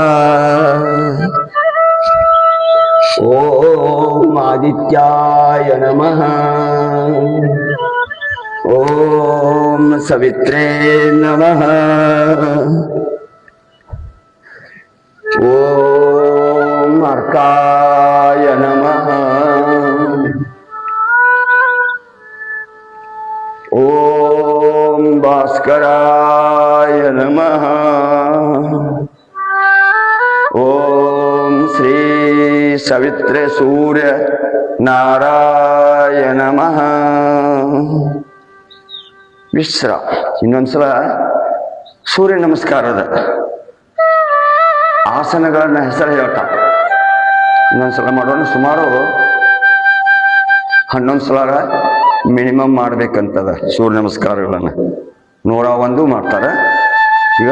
ಓಂ ಆದಿತ್ಯಾಯ ನಮಃ. ಓಂ ಸವಿತ್ರೇ ನಮಃ. ಓಂ ಅರ್ಕಾಯ ನಮಃ. ಓಂ ಭಾಸ್ಕರಾಯ ನಮಃ. ಓಂ ಶ್ರೀ ಸವಿತ್ರೆ ಸೂರ್ಯ ನಾರಾಯಣ ನಮಃ. ವಿಶ್ರ. ಇನ್ನೊಂದ್ಸಲ ಸೂರ್ಯ ನಮಸ್ಕಾರದ ಆಸನಗಳನ್ನ ಹೆಸರು ಹೇಳ್ತಾ ಇನ್ನೊಂದ್ಸಲ ಮಾಡೋಣ. ಸುಮಾರು 11 ಸಲ ಮಿನಿಮಮ್ ಮಾಡ್ಬೇಕಂತದ ಸೂರ್ಯ ನಮಸ್ಕಾರಗಳನ್ನ. 101 ಮಾಡ್ತಾರೆ. ಈಗ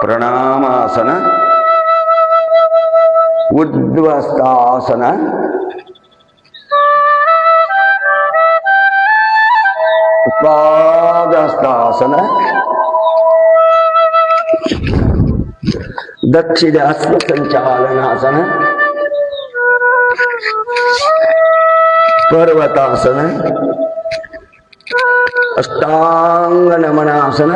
ಪ್ರಣಾಮಾಸನ, ಉದ್ವಸ್ತಾಸನ, ಉತ್ಪಾದಸ್ತಾಸನ, ದಕ್ಷಿಣಾಸ್ತ ಸಂಚಾಲನಾಸನ, ಪರ್ವತಾಸನ, ಅಷ್ಟಾಂಗ ನಮನಾಸನ,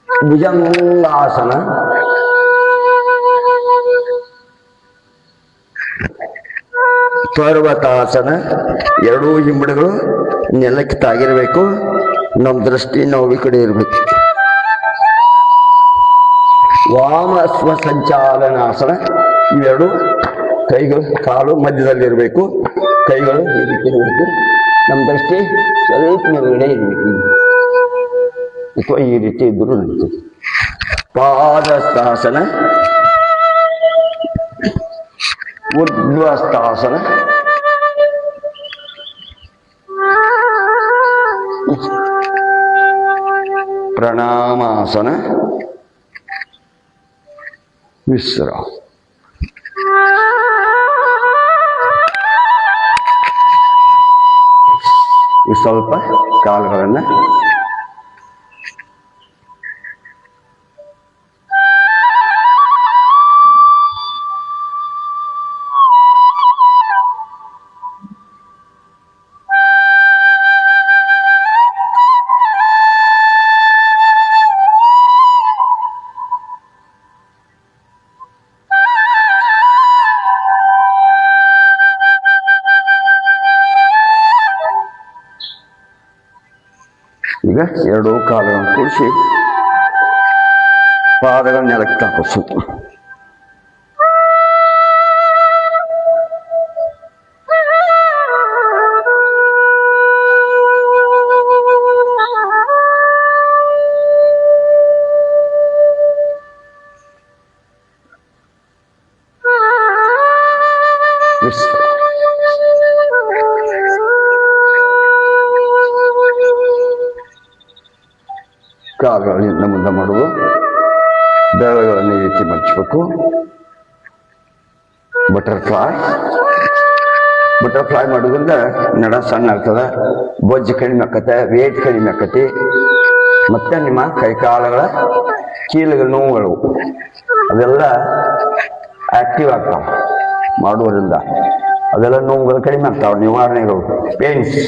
ಭುಜಂಗಾಸನ, ಪರ್ವತಾಸನ. ಎರಡೂ ಹಿಂಬಡಿಗಳು ನೆಲಕ್ಕೆ ತಾಗಿರ್ಬೇಕು. ನಮ್ಮ ದೃಷ್ಟಿ ನಾವು ಈ ಕಡೆ ಇರ್ಬೇಕು. ವಾಮ ಸ್ವಸಂಚಾಲನಾಸನ. ಇವೆರಡು ಕೈಗಳು ಕಾಲು ಮಧ್ಯದಲ್ಲಿರಬೇಕು. ಕೈಗಳು ಈ ರೀತಿ ಇರಬೇಕು. ನಮ್ಮ ದೃಷ್ಟಿ ಸ್ವಲ್ಪ ಮೇಲ್ಗಡೆ ಇರಬೇಕು, ಅಥವಾ ಈ ರೀತಿ ಇದ್ರೂ ನಡೀತದೆ. ಪಾದಸ್ಥಾಸನ, ಊರ್ಧ್ವಸ್ಥಾಸನ, ಪ್ರಣಾಮಾಸನ, ವಿಶ್ರಾಮ. ಸ್ವಲ್ಪ ಕಾಲುಗಳನ್ನ ಈಗ ಎರಡೂ ಕಾಲುಗಳನ್ನು ಕೂಡಿಸಿ ಪಾದಗಳ ನೆಲಕ್ಕೆ ತಾಕೋಸು. ಕಾಲುಗಳಿಂದ ಮುಂದೆ ಮಾಡುವುದು. ಬೆರಳುಗಳನ್ನು ಈ ರೀತಿ ಮಡಚಬೇಕು. ಬಟರ್ಫ್ಲೈ ಮಾಡೋದ್ರಿಂದ ನಡ ಸಣ್ಣ ಆಗ್ತದೆ, ಬೊಜ್ಜು ಕಡಿಮೆ ಆಕತ್ತೆ, ವೇಟ್ ಕಡಿಮೆ ಆಕತಿ. ಮತ್ತೆ ನಿಮ್ಮ ಕೈಕಾಲುಗಳ ಕೀಲುಗಳ ನೋವುಗಳು ಅದೆಲ್ಲ ಆಕ್ಟಿವ್ ಆಗ್ತಾವ ಮಾಡುವುದರಿಂದ. ಅದೆಲ್ಲ ನೋವುಗಳು ಕಡಿಮೆ ಆಗ್ತಾವ, ನಿವಾರಣೆಗಳು, ಪೇನ್ಸ್.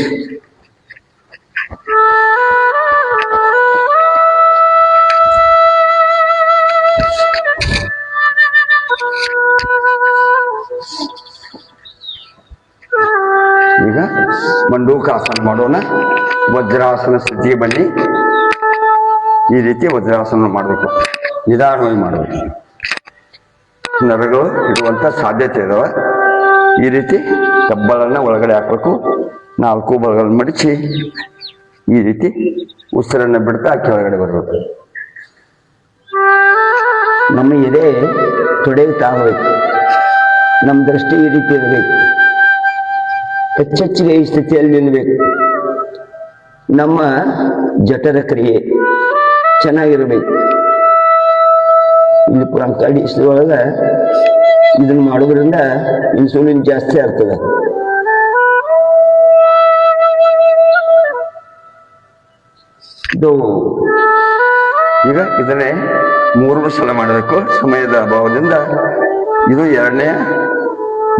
ಈಗ ಮಂಡೂಕಾಸನ ಮಾಡೋಣ. ವಜ್ರಾಸನ ಸ್ಥಿತಿಗೆ ಬನ್ನಿ. ಈ ರೀತಿ ವಜ್ರಾಸನ ಮಾಡಬೇಕು, ನಿಧಾನವಾಗಿ ಮಾಡಬೇಕು. ನರಗಳು ಇರುವಂತ ಸಾಧ್ಯತೆ ಇದಾವೆ. ಈ ರೀತಿ ತಬ್ಬಲನ್ನ ಒಳಗಡೆ ಹಾಕಬೇಕು. 4 ಬಲಗಳನ್ನು ಮಡಿಚಿ ಈ ರೀತಿ ಉಸಿರನ್ನ ಬಿಡ್ತಾ ಕೆಳಗಡೆ ಬರಬೇಕು. ನಮ್ಮ ಎದೆ ತೊಡೆಗೆ ತಾಗಬೇಕು. ನಮ್ಮ ದೃಷ್ಟಿ ಈ ರೀತಿ ಇರಬೇಕು. ಹೆಚ್ಚೆಚ್ಚಿಗೆ ಈ ಸ್ಥಿತಿಯಲ್ಲಿ ನಿಲ್ಲಬೇಕು. ನಮ್ಮ ಜಠರ ಕ್ರಿಯೆ ಚೆನ್ನಾಗಿರ್ಬೇಕು. ಇಲ್ಲಿ ಒಳಗ ಇದನ್ನ ಮಾಡೋದ್ರಿಂದ ಇನ್ಸುಲಿನ್ ಜಾಸ್ತಿ ಆಗ್ತದೆ. ಈಗ ಇದನ್ನೇ 3 ಸಲ ಮಾಡಬೇಕು. ಸಮಯದ ಅಭಾವದಿಂದ ಇದು 2ನೇ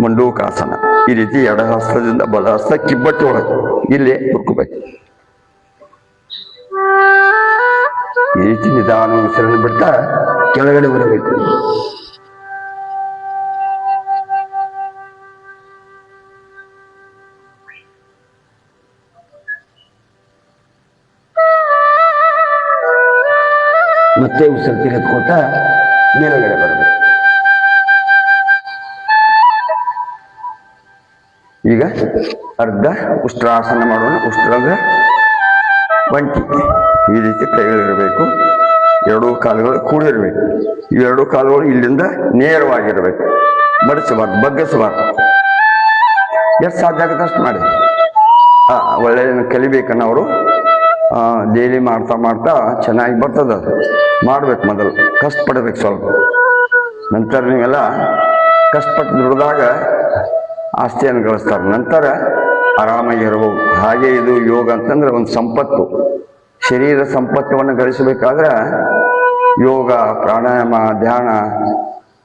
ಮಂಡೂಕಾಸನ. ಈ ರೀತಿ ಎಡಹಸ್ತದಿಂದ ಬಲಹಸ್ತ ಕಿಬ್ಬಟ್ಟು ಒಳಗೆ ಇಲ್ಲಿ ಹುರ್ಕೋಬೇಕು. ಈ ರೀತಿ ನಿಧಾನ ಉಸಿರನ್ನು ಬಿಡ್ತಾ ಕೆಳಗಡೆ ಬರಬೇಕು. ಮತ್ತೆ ಉಸಿರು ತೆಗೆದುಕೊತ ಮೇಲುಗಡೆ ಬರಬೇಕು. ಈಗ ಅರ್ಧ ಉಷ್ಟ್ರಾಸನ ಮಾಡೋಣ. ಉಷ್ಟ್ರಾಗ ಒಂಟಿ ಈ ರೀತಿ ಕೈಗಳಿರಬೇಕು. 2 ಕಾಲುಗಳು ಕೂಡಿರಬೇಕು. ಈ 2 ಕಾಲುಗಳು ಇಲ್ಲಿಂದ ನೇರವಾಗಿರಬೇಕು. ಬಡಿಸಬಾರ್ದು, ಬಗ್ಗಿಸಬಾರ್ದು. ಎಷ್ಟು ಸಾಧ್ಯ ಆಗುತ್ತೆ ಅಷ್ಟು ಮಾಡಿ. ಒಳ್ಳೆ ಕಲಿಬೇಕನ್ನೋರು ಡೈಲಿ ಮಾಡ್ತಾ ಮಾಡ್ತಾ ಚೆನ್ನಾಗಿ ಬರ್ತದೆ. ಅದು ಮಾಡ್ಬೇಕು, ಮೊದಲು ಕಷ್ಟಪಡ್ಬೇಕು ಸ್ವಲ್ಪ. ನಂತರ ನೀವೆಲ್ಲ ಕಷ್ಟಪಟ್ಟು ದುಡಿದಾಗ ಆಸ್ತಿಯನ್ನು ಗಳಿಸ್ತಾರೆ. ನಂತರ ಆರಾಮಾಗಿ ಇರಬಹುದು. ಹಾಗೆ ಇದು ಯೋಗ ಅಂತಂದ್ರೆ ಒಂದು ಸಂಪತ್ತು. ಶರೀರ ಸಂಪತ್ತವನ್ನು ಗಳಿಸಬೇಕಾದ್ರೆ ಯೋಗ, ಪ್ರಾಣಾಯಾಮ, ಧ್ಯಾನ.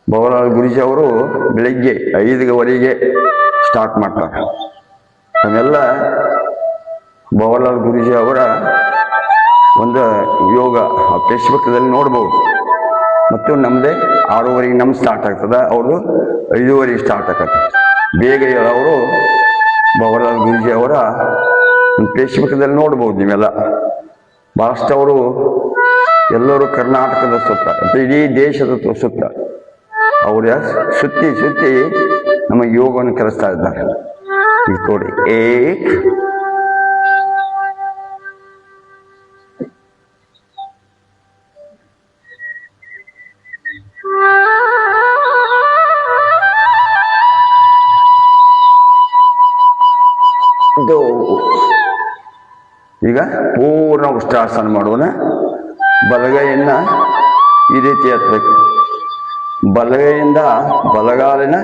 ಬವಲಾಲ್ ಗುರೂಜಿ ಅವರು ಬೆಳಿಗ್ಗೆ 5 ಸ್ಟಾರ್ಟ್ ಮಾಡ್ತಾರೆ. ಅದನ್ನೆಲ್ಲ ಬವಲಾಲ್ ಗುರೂಜಿ ಅವರ ಒಂದು ಯೋಗ ಫೇಸ್ಬುಕ್ದಲ್ಲಿ ನೋಡ್ಬೋದು. ಮತ್ತು ನಮ್ಮದೇ 6:30 ನಮ್ದು ಸ್ಟಾರ್ಟ್ ಆಗ್ತದೆ, ಅವ್ರದ್ದು 5:30 ಸ್ಟಾರ್ಟ್ ಆಗತ್ತೆ. ಬೇಗ ಹೇಳೋರು ಬವಲಾಲ್ ಗುರೂಜಿ ಅವರ ಫೇಸ್ಬುಕ್ದಲ್ಲಿ ನೋಡ್ಬೋದು ನೀವೆಲ್ಲ. ಭಾಳಷ್ಟು ಅವರು ಎಲ್ಲರೂ ಕರ್ನಾಟಕದ ಸುತ್ತ ಅಥವಾ ಇಡೀ ದೇಶದ ಸುತ್ತ ಅವರ ಸುತ್ತಿ ಸುತ್ತಿ ನಮಗೆ ಯೋಗವನ್ನು ಕಲಿಸ್ತಾ ಇದ್ದಾರೆ. ಈಗ ನೋಡಿ, ಏಕ್ ಈಗ ಪೂರ್ಣ ಉಷ್ಟ್ರಾಸನ ಮಾಡೋಣ. ಬಲಗೈಯನ್ನ ಈ ರೀತಿ ಎತ್ತಬೇಕು. ಬಲಗೈಯಿಂದ ಬಲಗಾಲಿನ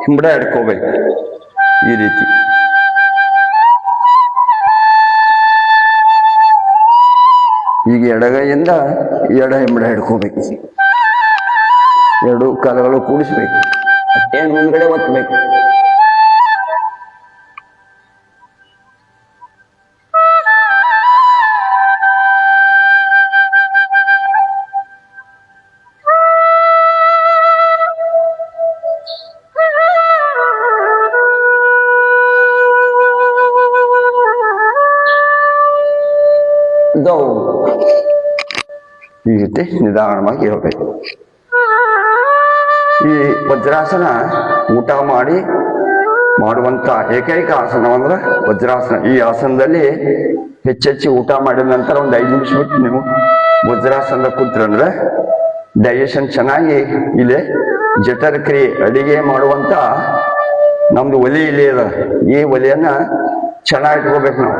ಹಿಂಬಡ ಹಿಡ್ಕೋಬೇಕು ಈ ರೀತಿ. ಈಗ ಎಡಗೈಯಿಂದ ಎಡ ಹಿಂಬಡ ಹಿಡ್ಕೋಬೇಕು. ಎರಡು ಕಾಲುಗಳು ಕೂಡಿಸ್ಬೇಕು. ಅಷ್ಟೇನು ಮುಂದ್ಗಡೆ ಒತ್ತಬೇಕು. ಈ ರೀತಿ ನಿಧಾನವಾಗಿ ಇರಬೇಕು. ಈ ವಜ್ರಾಸನ ಊಟ ಮಾಡಿ ಮಾಡುವಂತ ಏಕೈಕ ಆಸನ ಅಂದ್ರೆ ವಜ್ರಾಸನ. ಈ ಆಸನದಲ್ಲಿ ಹೆಚ್ಚೆಚ್ಚು ಊಟ ಮಾಡಿದ ನಂತರ ಒಂದು 5 ನಿಮಿಷ ಬಿಟ್ಟು ನೀವು ವಜ್ರಾಸನದ ಕೂತ್ರಂದ್ರೆ ಡೈಜೆಷನ್ ಚೆನ್ನಾಗಿ ಇಲ್ಲಿ ಜಠರ ಕ್ರಿಯೆ ಅಡಿಗೆ ಮಾಡುವಂತ ನಮ್ದು ಒಲೆ ಇಲ್ಲಿ ಅದ. ಈ ಒಲೆಯನ್ನ ಚೆನ್ನಾಗಿ ಇಟ್ಕೋಬೇಕು. ನಾವು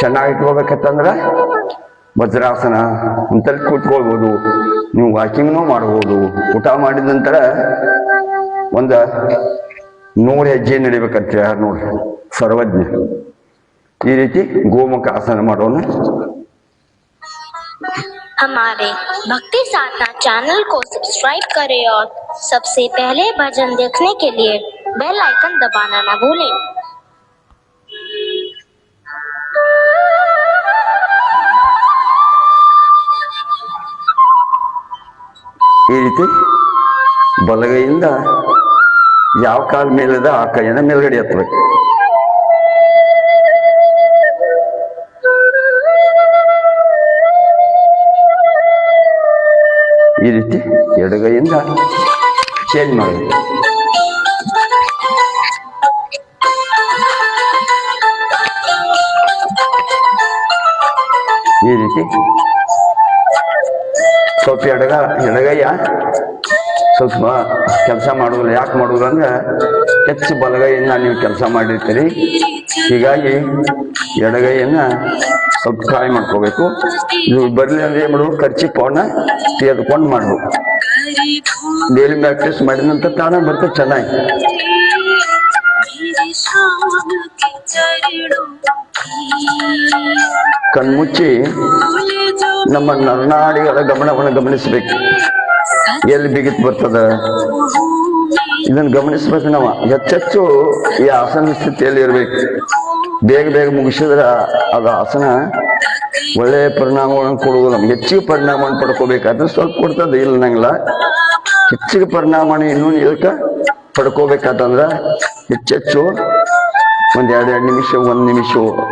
ಚೆನ್ನಾಗಿ ಇಟ್ಕೋಬೇಕಂತಂದ್ರೆ ವಜ್ರಾಸನ ಅಂತಲ್ಲಿ ಕೂತ್ಕೊಳ್ಬೋದು. ನೀವು ವಾಕಿಂಗ್ನೂ ಮಾಡ್ಬೋದು. ಊಟ ಮಾಡಿದ ನಂತರ ಒಂದು 100 ಹೆಜ್ಜೆ ನಡಿಬೇಕಂತ ಯಾರು ನೋಡ್ರಿ ಸರ್ವಜ್ಞ. ಈ ರೀತಿ ಗೋಮುಖ ಆಸನ ಮಾಡೋಣ. हमारे भक्ति साधना चैनल को सब्सक्राइब करें और सबसे पहले भजन देखने के लिए बेल आइकन दबाना न भूलें। ಈ ರೀತಿ ಬಲಗೈಯಿಂದ ಯಾವ ಕಾಲ ಮೇಲಿದೆ ಆ ಕೈಯನ್ನ ಮೇಲ್ಗಡೆ ಎತ್ತಬೇಕು. ಈ ರೀತಿ ಎಡಗೈಯಿಂದ ಚೇಂಜ್ ಮಾಡಬೇಕು. ಈ ರೀತಿ ಸ್ವಲ್ಪ ಎಡಗೈಯ ಸ್ವಲ್ಪ ಕೆಲಸ ಮಾಡೋದಿಲ್ಲ. ಯಾಕೆ ಮಾಡೋದು ಅಂದ್ರೆ ಹೆಚ್ಚು ಬಲಗೈಯಿಂದ ನೀವು ಕೆಲಸ ಮಾಡಿರ್ತೀರಿ. ಹೀಗಾಗಿ ಎಡಗೈಯನ್ನ ಸ್ವಲ್ಪ ಕಾಯಿ ಮಾಡ್ಕೋಬೇಕು. ಇದು ಬರ್ಲಿ ಅಂದ್ರೆ ಏನ್ ಮಾಡ್ಬೇಕು, ಖರ್ಚಿ ಪೌನ ತೆಗೆದುಕೊಂಡು ಮಾಡ್ಬೇಕು. ಡೈಲಿ ಪ್ರಾಕ್ಟೀಸ್ ಮಾಡಿದ ನಂತರ ತಾನ ಬರ್ತದೆ ಚೆನ್ನಾಗಿ. ಕಣ್ಮುಚ್ಚಿ ನಮ್ಮ ನರನಾಡಿಗಳ ಗಮನವನ್ನು ಗಮನಿಸ್ಬೇಕು. ಎಲ್ಲಿ ಬಿಗಿತ್ ಬರ್ತದ ಇದನ್ನ ಗಮನಿಸ್ಬೇಕು. ನಾವು ಹೆಚ್ಚೆಚ್ಚು ಈ ಆಸನ ಸ್ಥಿತಿಯಲ್ಲಿ ಇರ್ಬೇಕು. ಬೇಗ ಬೇಗ ಮುಗಿಸಿದ್ರೆ ಅದು ಆಸನ ಒಳ್ಳೆಯ ಪರಿಣಾಮಗಳನ್ನು ಕೊಡುವುದು. ನಮ್ಗೆ ಹೆಚ್ಚಿಗೆ ಪರಿಣಾಮವನ್ನು ಪಡ್ಕೋಬೇಕಾದ್ರೆ ಸ್ವಲ್ಪ ಕೊಡ್ತದೆ, ಇಲ್ಲ ನಂಗಿಲ್ಲ. ಹೆಚ್ಚಿಗೆ ಪರಿಣಾಮ ಇನ್ನೂ ಇದಕ್ಕೆ ಪಡ್ಕೋಬೇಕಾತಂದ್ರ ಹೆಚ್ಚೆಚ್ಚು ಒಂದ್ 2 ನಿಮಿಷ 1 ನಿಮಿಷ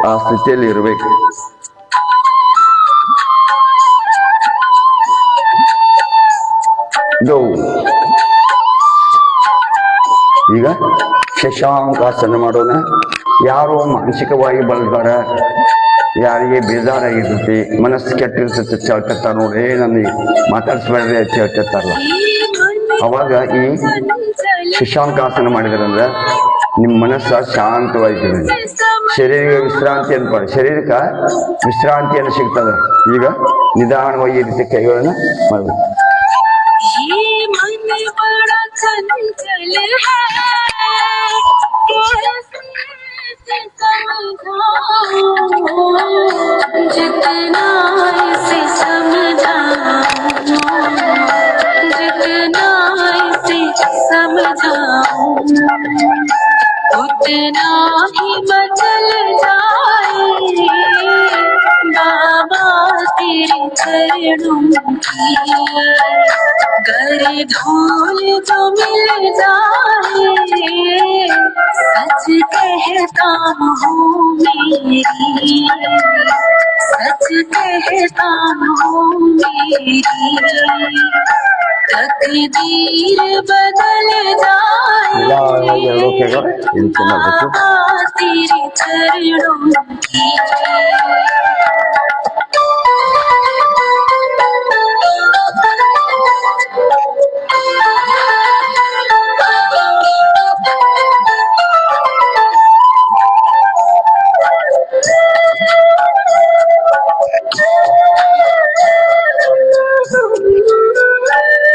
ಆ ಸ್ಥಿತಿಯಲ್ಲಿ ಇರ್ಬೇಕು. ಈಗ ಶಶಾಂಕಾಸನ ಮಾಡೋಣ. ಯಾರೋ ಮಾನಸಿಕವಾಗಿ ಬಳಲ್ತಾರ, ಯಾರಿಗೆ ಬೇಜಾರಾಗಿರ್ತೈತಿ, ಮನಸ್ಸು ಕೆಟ್ಟಿರ್ತೈತಿ, ಹೇಳ್ತಿರ್ತಾರ ನೋಡಿ, ನನಗೆ ಮಾತಾಡಿಸ್ಬೇಡ್ರಿ ಅಂತ ಹೇಳ್ತಿರ್ತಾರಲ್ಲ, ಅವಾಗ ಈ ಶಶಾಂಕಾಸನ ಮಾಡಿದ್ರಂದ್ರೆ ನಿಮ್ಮ ಮನಸ್ಸು ಶಾಂತವಾಗ್ತದೆ. ಶರೀರ ವಿಶ್ರಾಂತಿ ಅನ್ಕೊಳ್ಳಿ, ಶರೀರಕ್ಕೆ ವಿಶ್ರಾಂತಿಯನ್ನು ಸಿಗ್ತದೆ. ಈಗ ನಿಧಾನವಾಗಿ ಈ ರೀತಿ ಕೈಗಳನ್ನ ಮಾಡಬೇಕು. जितना इसे समझाऊं उतना ही बचल जाए बाबा तेरे चरणों की गर करे धूल जो मिल जाए, सच कहता हूँ मेरी, सच कहता हूँ मेरी तकदीर बदल जाए बाबा तेरे चरणों की।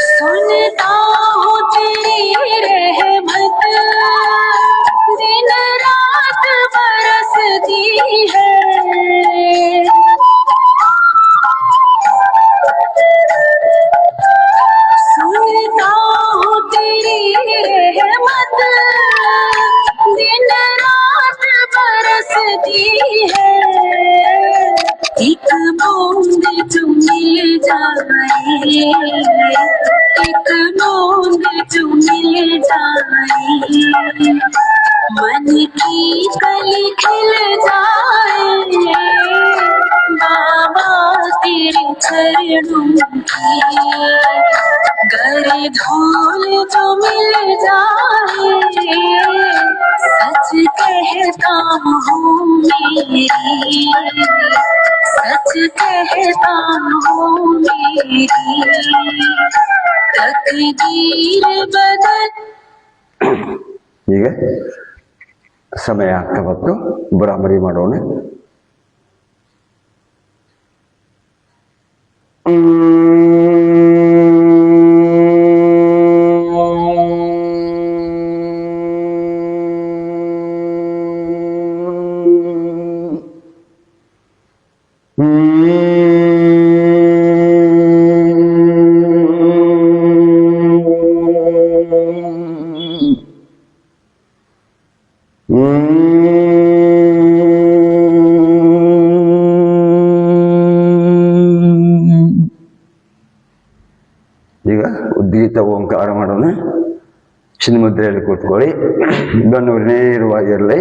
सुनता हूँ तेरी रहमत दिन रात बरसती है, सुनता हूँ तेरी रहमत दिन रात बरसती है। एक बूंद जो मिल जाए, एक बूंद जो मिल जाए, मन की कली खिल जाए बाबा तेरे चरणों की। गर धूल जो मिल जाए, सच कहता हूँ मेरी, सच कहता हूँ मेरी तकदीर बदल। ಈಗ ಸಮಯ ಆಗ್ತಾ ಬಂತು, ಬರಾಬರಿ ಮಾಡೋಣ. ಈಗ ಉದ್ಗೀತ ಓಂಕಾರ ಮಾಡೋಣ. ಚಿನ್ಮುದ್ರೆಯಲ್ಲಿ ಕೂತ್ಕೊಳ್ಳಿ, ಬೆನ್ನು ನೇರವಾಗಿರಲಿ.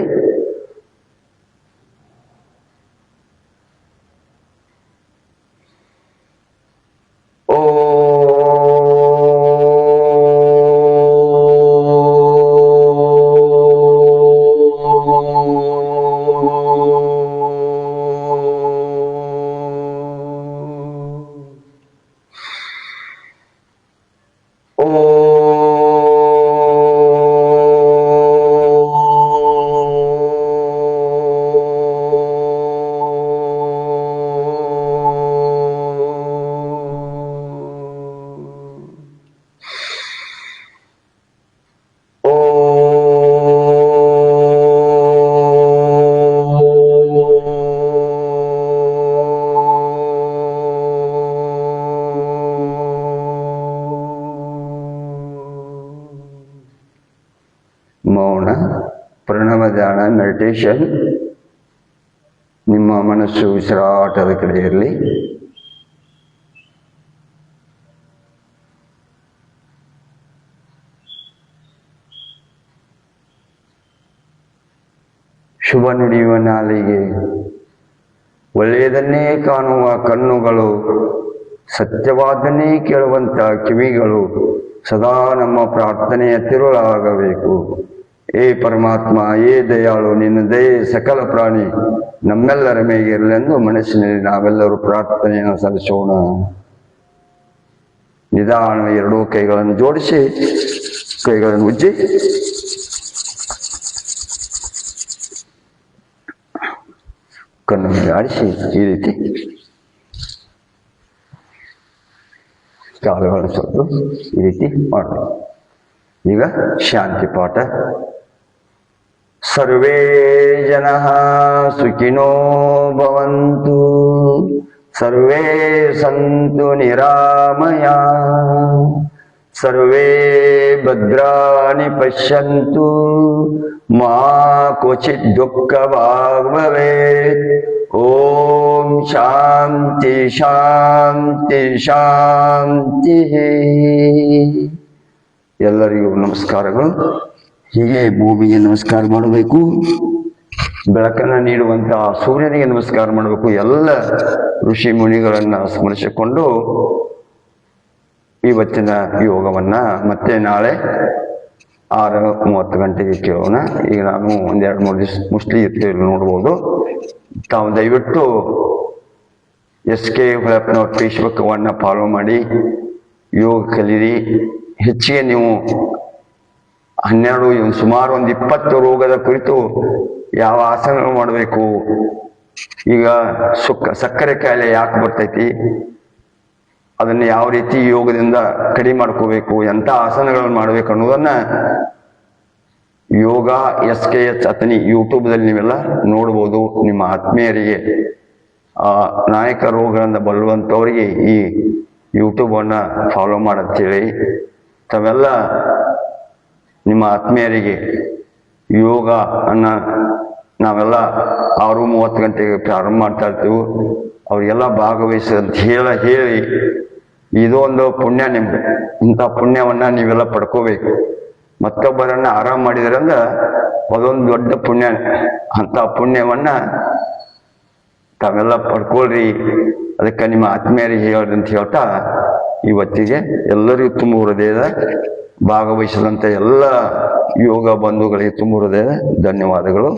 ಮೌನ ಪ್ರಣವ ಧ್ಯಾನ ಮೆಡಿಟೇಷನ್. ನಿಮ್ಮ ಮನಸ್ಸು ಉಸಿರಾಟದ ಕಡೆ ಇರಲಿ. ಶುಭ ನುಡಿಯುವ ನಾಲಿಗೆ, ಒಳ್ಳೆಯದನ್ನೇ ಕಾಣುವ ಕಣ್ಣುಗಳು, ಸತ್ಯವಾದನ್ನೇ ಕೇಳುವಂತ ಕಿವಿಗಳು ಸದಾ ನಮ್ಮ ಪ್ರಾರ್ಥನೆಯ ತಿರುಳಾಗಬೇಕು. ಏ ಪರಮಾತ್ಮ, ಏ ದಯಾಳು, ನಿನ್ನ ದಯೆ ಸಕಲ ಪ್ರಾಣಿ ನಮ್ಮೆಲ್ಲರ ಮೇಗಿರಲೆಂದು ಮನಸ್ಸಿನಲ್ಲಿ ನಾವೆಲ್ಲರೂ ಪ್ರಾರ್ಥನೆಯನ್ನು ಸಲ್ಲಿಸೋಣ. ನಿಧಾನ ಎರಡೂ ಕೈಗಳನ್ನು ಜೋಡಿಸಿ, ಕೈಗಳನ್ನು ಉಜ್ಜಿ, ಕಣ್ಣು ಮೇಲೆ ಆಡಿಸಿ ಈ ರೀತಿ ಕಾಲುಗಳನ್ನು ಸ್ವಲ್ಪ ಈ ರೀತಿ ಮಾಡಿ. ಈಗ ಶಾಂತಿ ಪಾಠ. ಸರ್ವೇ ಜನಃ ಸುಖಿನೋ ಭವಂತು, ಸರ್ವೇ ಸಂತು ನಿರಾಮಯಾ, ಸರ್ವೇ ಭದ್ರಾಣಿ ಪಶ್ಯಂತು ಮಾ ಕ್ವಚಿತ್ ದುಃಖಭಾಗ್ ಭವೇತ್. ಓಂ ಶಾಂತಿ ಶಾಂತಿ ಶಾಂತಿ. ಎಲ್ಲರಿಗೂ ನಮಸ್ಕಾರಗಳು. ಹೀಗೆ ಭೂಮಿಗೆ ನಮಸ್ಕಾರ ಮಾಡಬೇಕು, ಬೆಳಕನ್ನು ನೀಡುವಂತಹ ಸೂರ್ಯನಿಗೆ ನಮಸ್ಕಾರ ಮಾಡಬೇಕು. ಎಲ್ಲ ಋಷಿ ಮುನಿಗಳನ್ನ ಸ್ಮರಿಸಿಕೊಂಡು ಇವತ್ತಿನ ಯೋಗವನ್ನ ಮತ್ತೆ ನಾಳೆ 6:30 ಗಂಟೆಗೆ ಕೇಳೋಣ. ಈಗ ನಾನು 1-2-3 ದಿವಸ ಮುಸ್ಲಿ ಇರ್ತೀವಿ, ನೋಡ್ಬೋದು. ತಾವು ದಯವಿಟ್ಟು SK ಹೊಳಪ್ಪನವ್ರ ಫೇಸ್ಬುಕ್ವನ್ನ ಫಾಲೋ ಮಾಡಿ ಯೋಗ ಕಲೀರಿ. ಹೆಚ್ಚಿಗೆ ನೀವು 12 ಸುಮಾರು 20 ರೋಗದ ಕುರಿತು ಯಾವ ಆಸನಗಳು ಮಾಡಬೇಕು, ಈಗ ಸಕ್ಕರೆ ಕಾಯಿಲೆ ಯಾಕೆ ಬರ್ತೈತಿ, ಅದನ್ನು ಯಾವ ರೀತಿ ಯೋಗದಿಂದ ಕಡಿಮೆ ಮಾಡ್ಕೋಬೇಕು, ಎಂಥ ಆಸನಗಳನ್ನು ಮಾಡಬೇಕು ಅನ್ನೋದನ್ನ ಯೋಗ SKH ಅತನಿ ಯೂಟ್ಯೂಬ್ದಲ್ಲಿ ನೀವೆಲ್ಲ ನೋಡ್ಬೋದು. ನಿಮ್ಮ ಆತ್ಮೀಯರಿಗೆ, ನಾಯಕ ರೋಗಗಳಿಂದ ಬರುವಂಥವರಿಗೆ ಈ ಯೂಟ್ಯೂಬನ್ನು ಫಾಲೋ ಮಾಡಂತೇಳಿ ತಾವೆಲ್ಲ ನಿಮ್ಮ ಆತ್ಮೀಯರಿಗೆ ಯೋಗ ಅನ್ನ ನಾವೆಲ್ಲ 6:30 ಗಂಟೆಗೆ ಪ್ರಾರಂಭ ಮಾಡ್ತಾ ಇರ್ತೀವಿ. ಅವ್ರಿಗೆಲ್ಲ ಭಾಗವಹಿಸಂತ ಹೇಳಿ ಇದೊಂದು ಪುಣ್ಯ ನಿಮ್ಗೆ. ಇಂಥ ಪುಣ್ಯವನ್ನ ನೀವೆಲ್ಲ ಪಡ್ಕೋಬೇಕು. ಮತ್ತೊಬ್ಬರನ್ನ ಆರಾಮ್ ಮಾಡಿದ್ರಂದ್ರ ಅದೊಂದು ದೊಡ್ಡ ಪುಣ್ಯ. ಅಂತ ಪುಣ್ಯವನ್ನ ತಾವೆಲ್ಲ ಪಡ್ಕೊಳ್ರಿ. ಅದಕ್ಕೆ ನಿಮ್ಮ ಆತ್ಮೀಯರಿಗೆ ಹೇಳ್ರಿ ಅಂತ ಹೇಳ್ತಾ ಇವತ್ತಿಗೆ ಎಲ್ಲರಿಗೂ ತುಂಬ ಹೃದಯದ ಭಾಗವಹಿಸಿದಂಥ ಎಲ್ಲ ಯೋಗ ಬಂಧುಗಳಿಗೆ ತುಂಬ ಹೃದಯದ ಧನ್ಯವಾದಗಳು.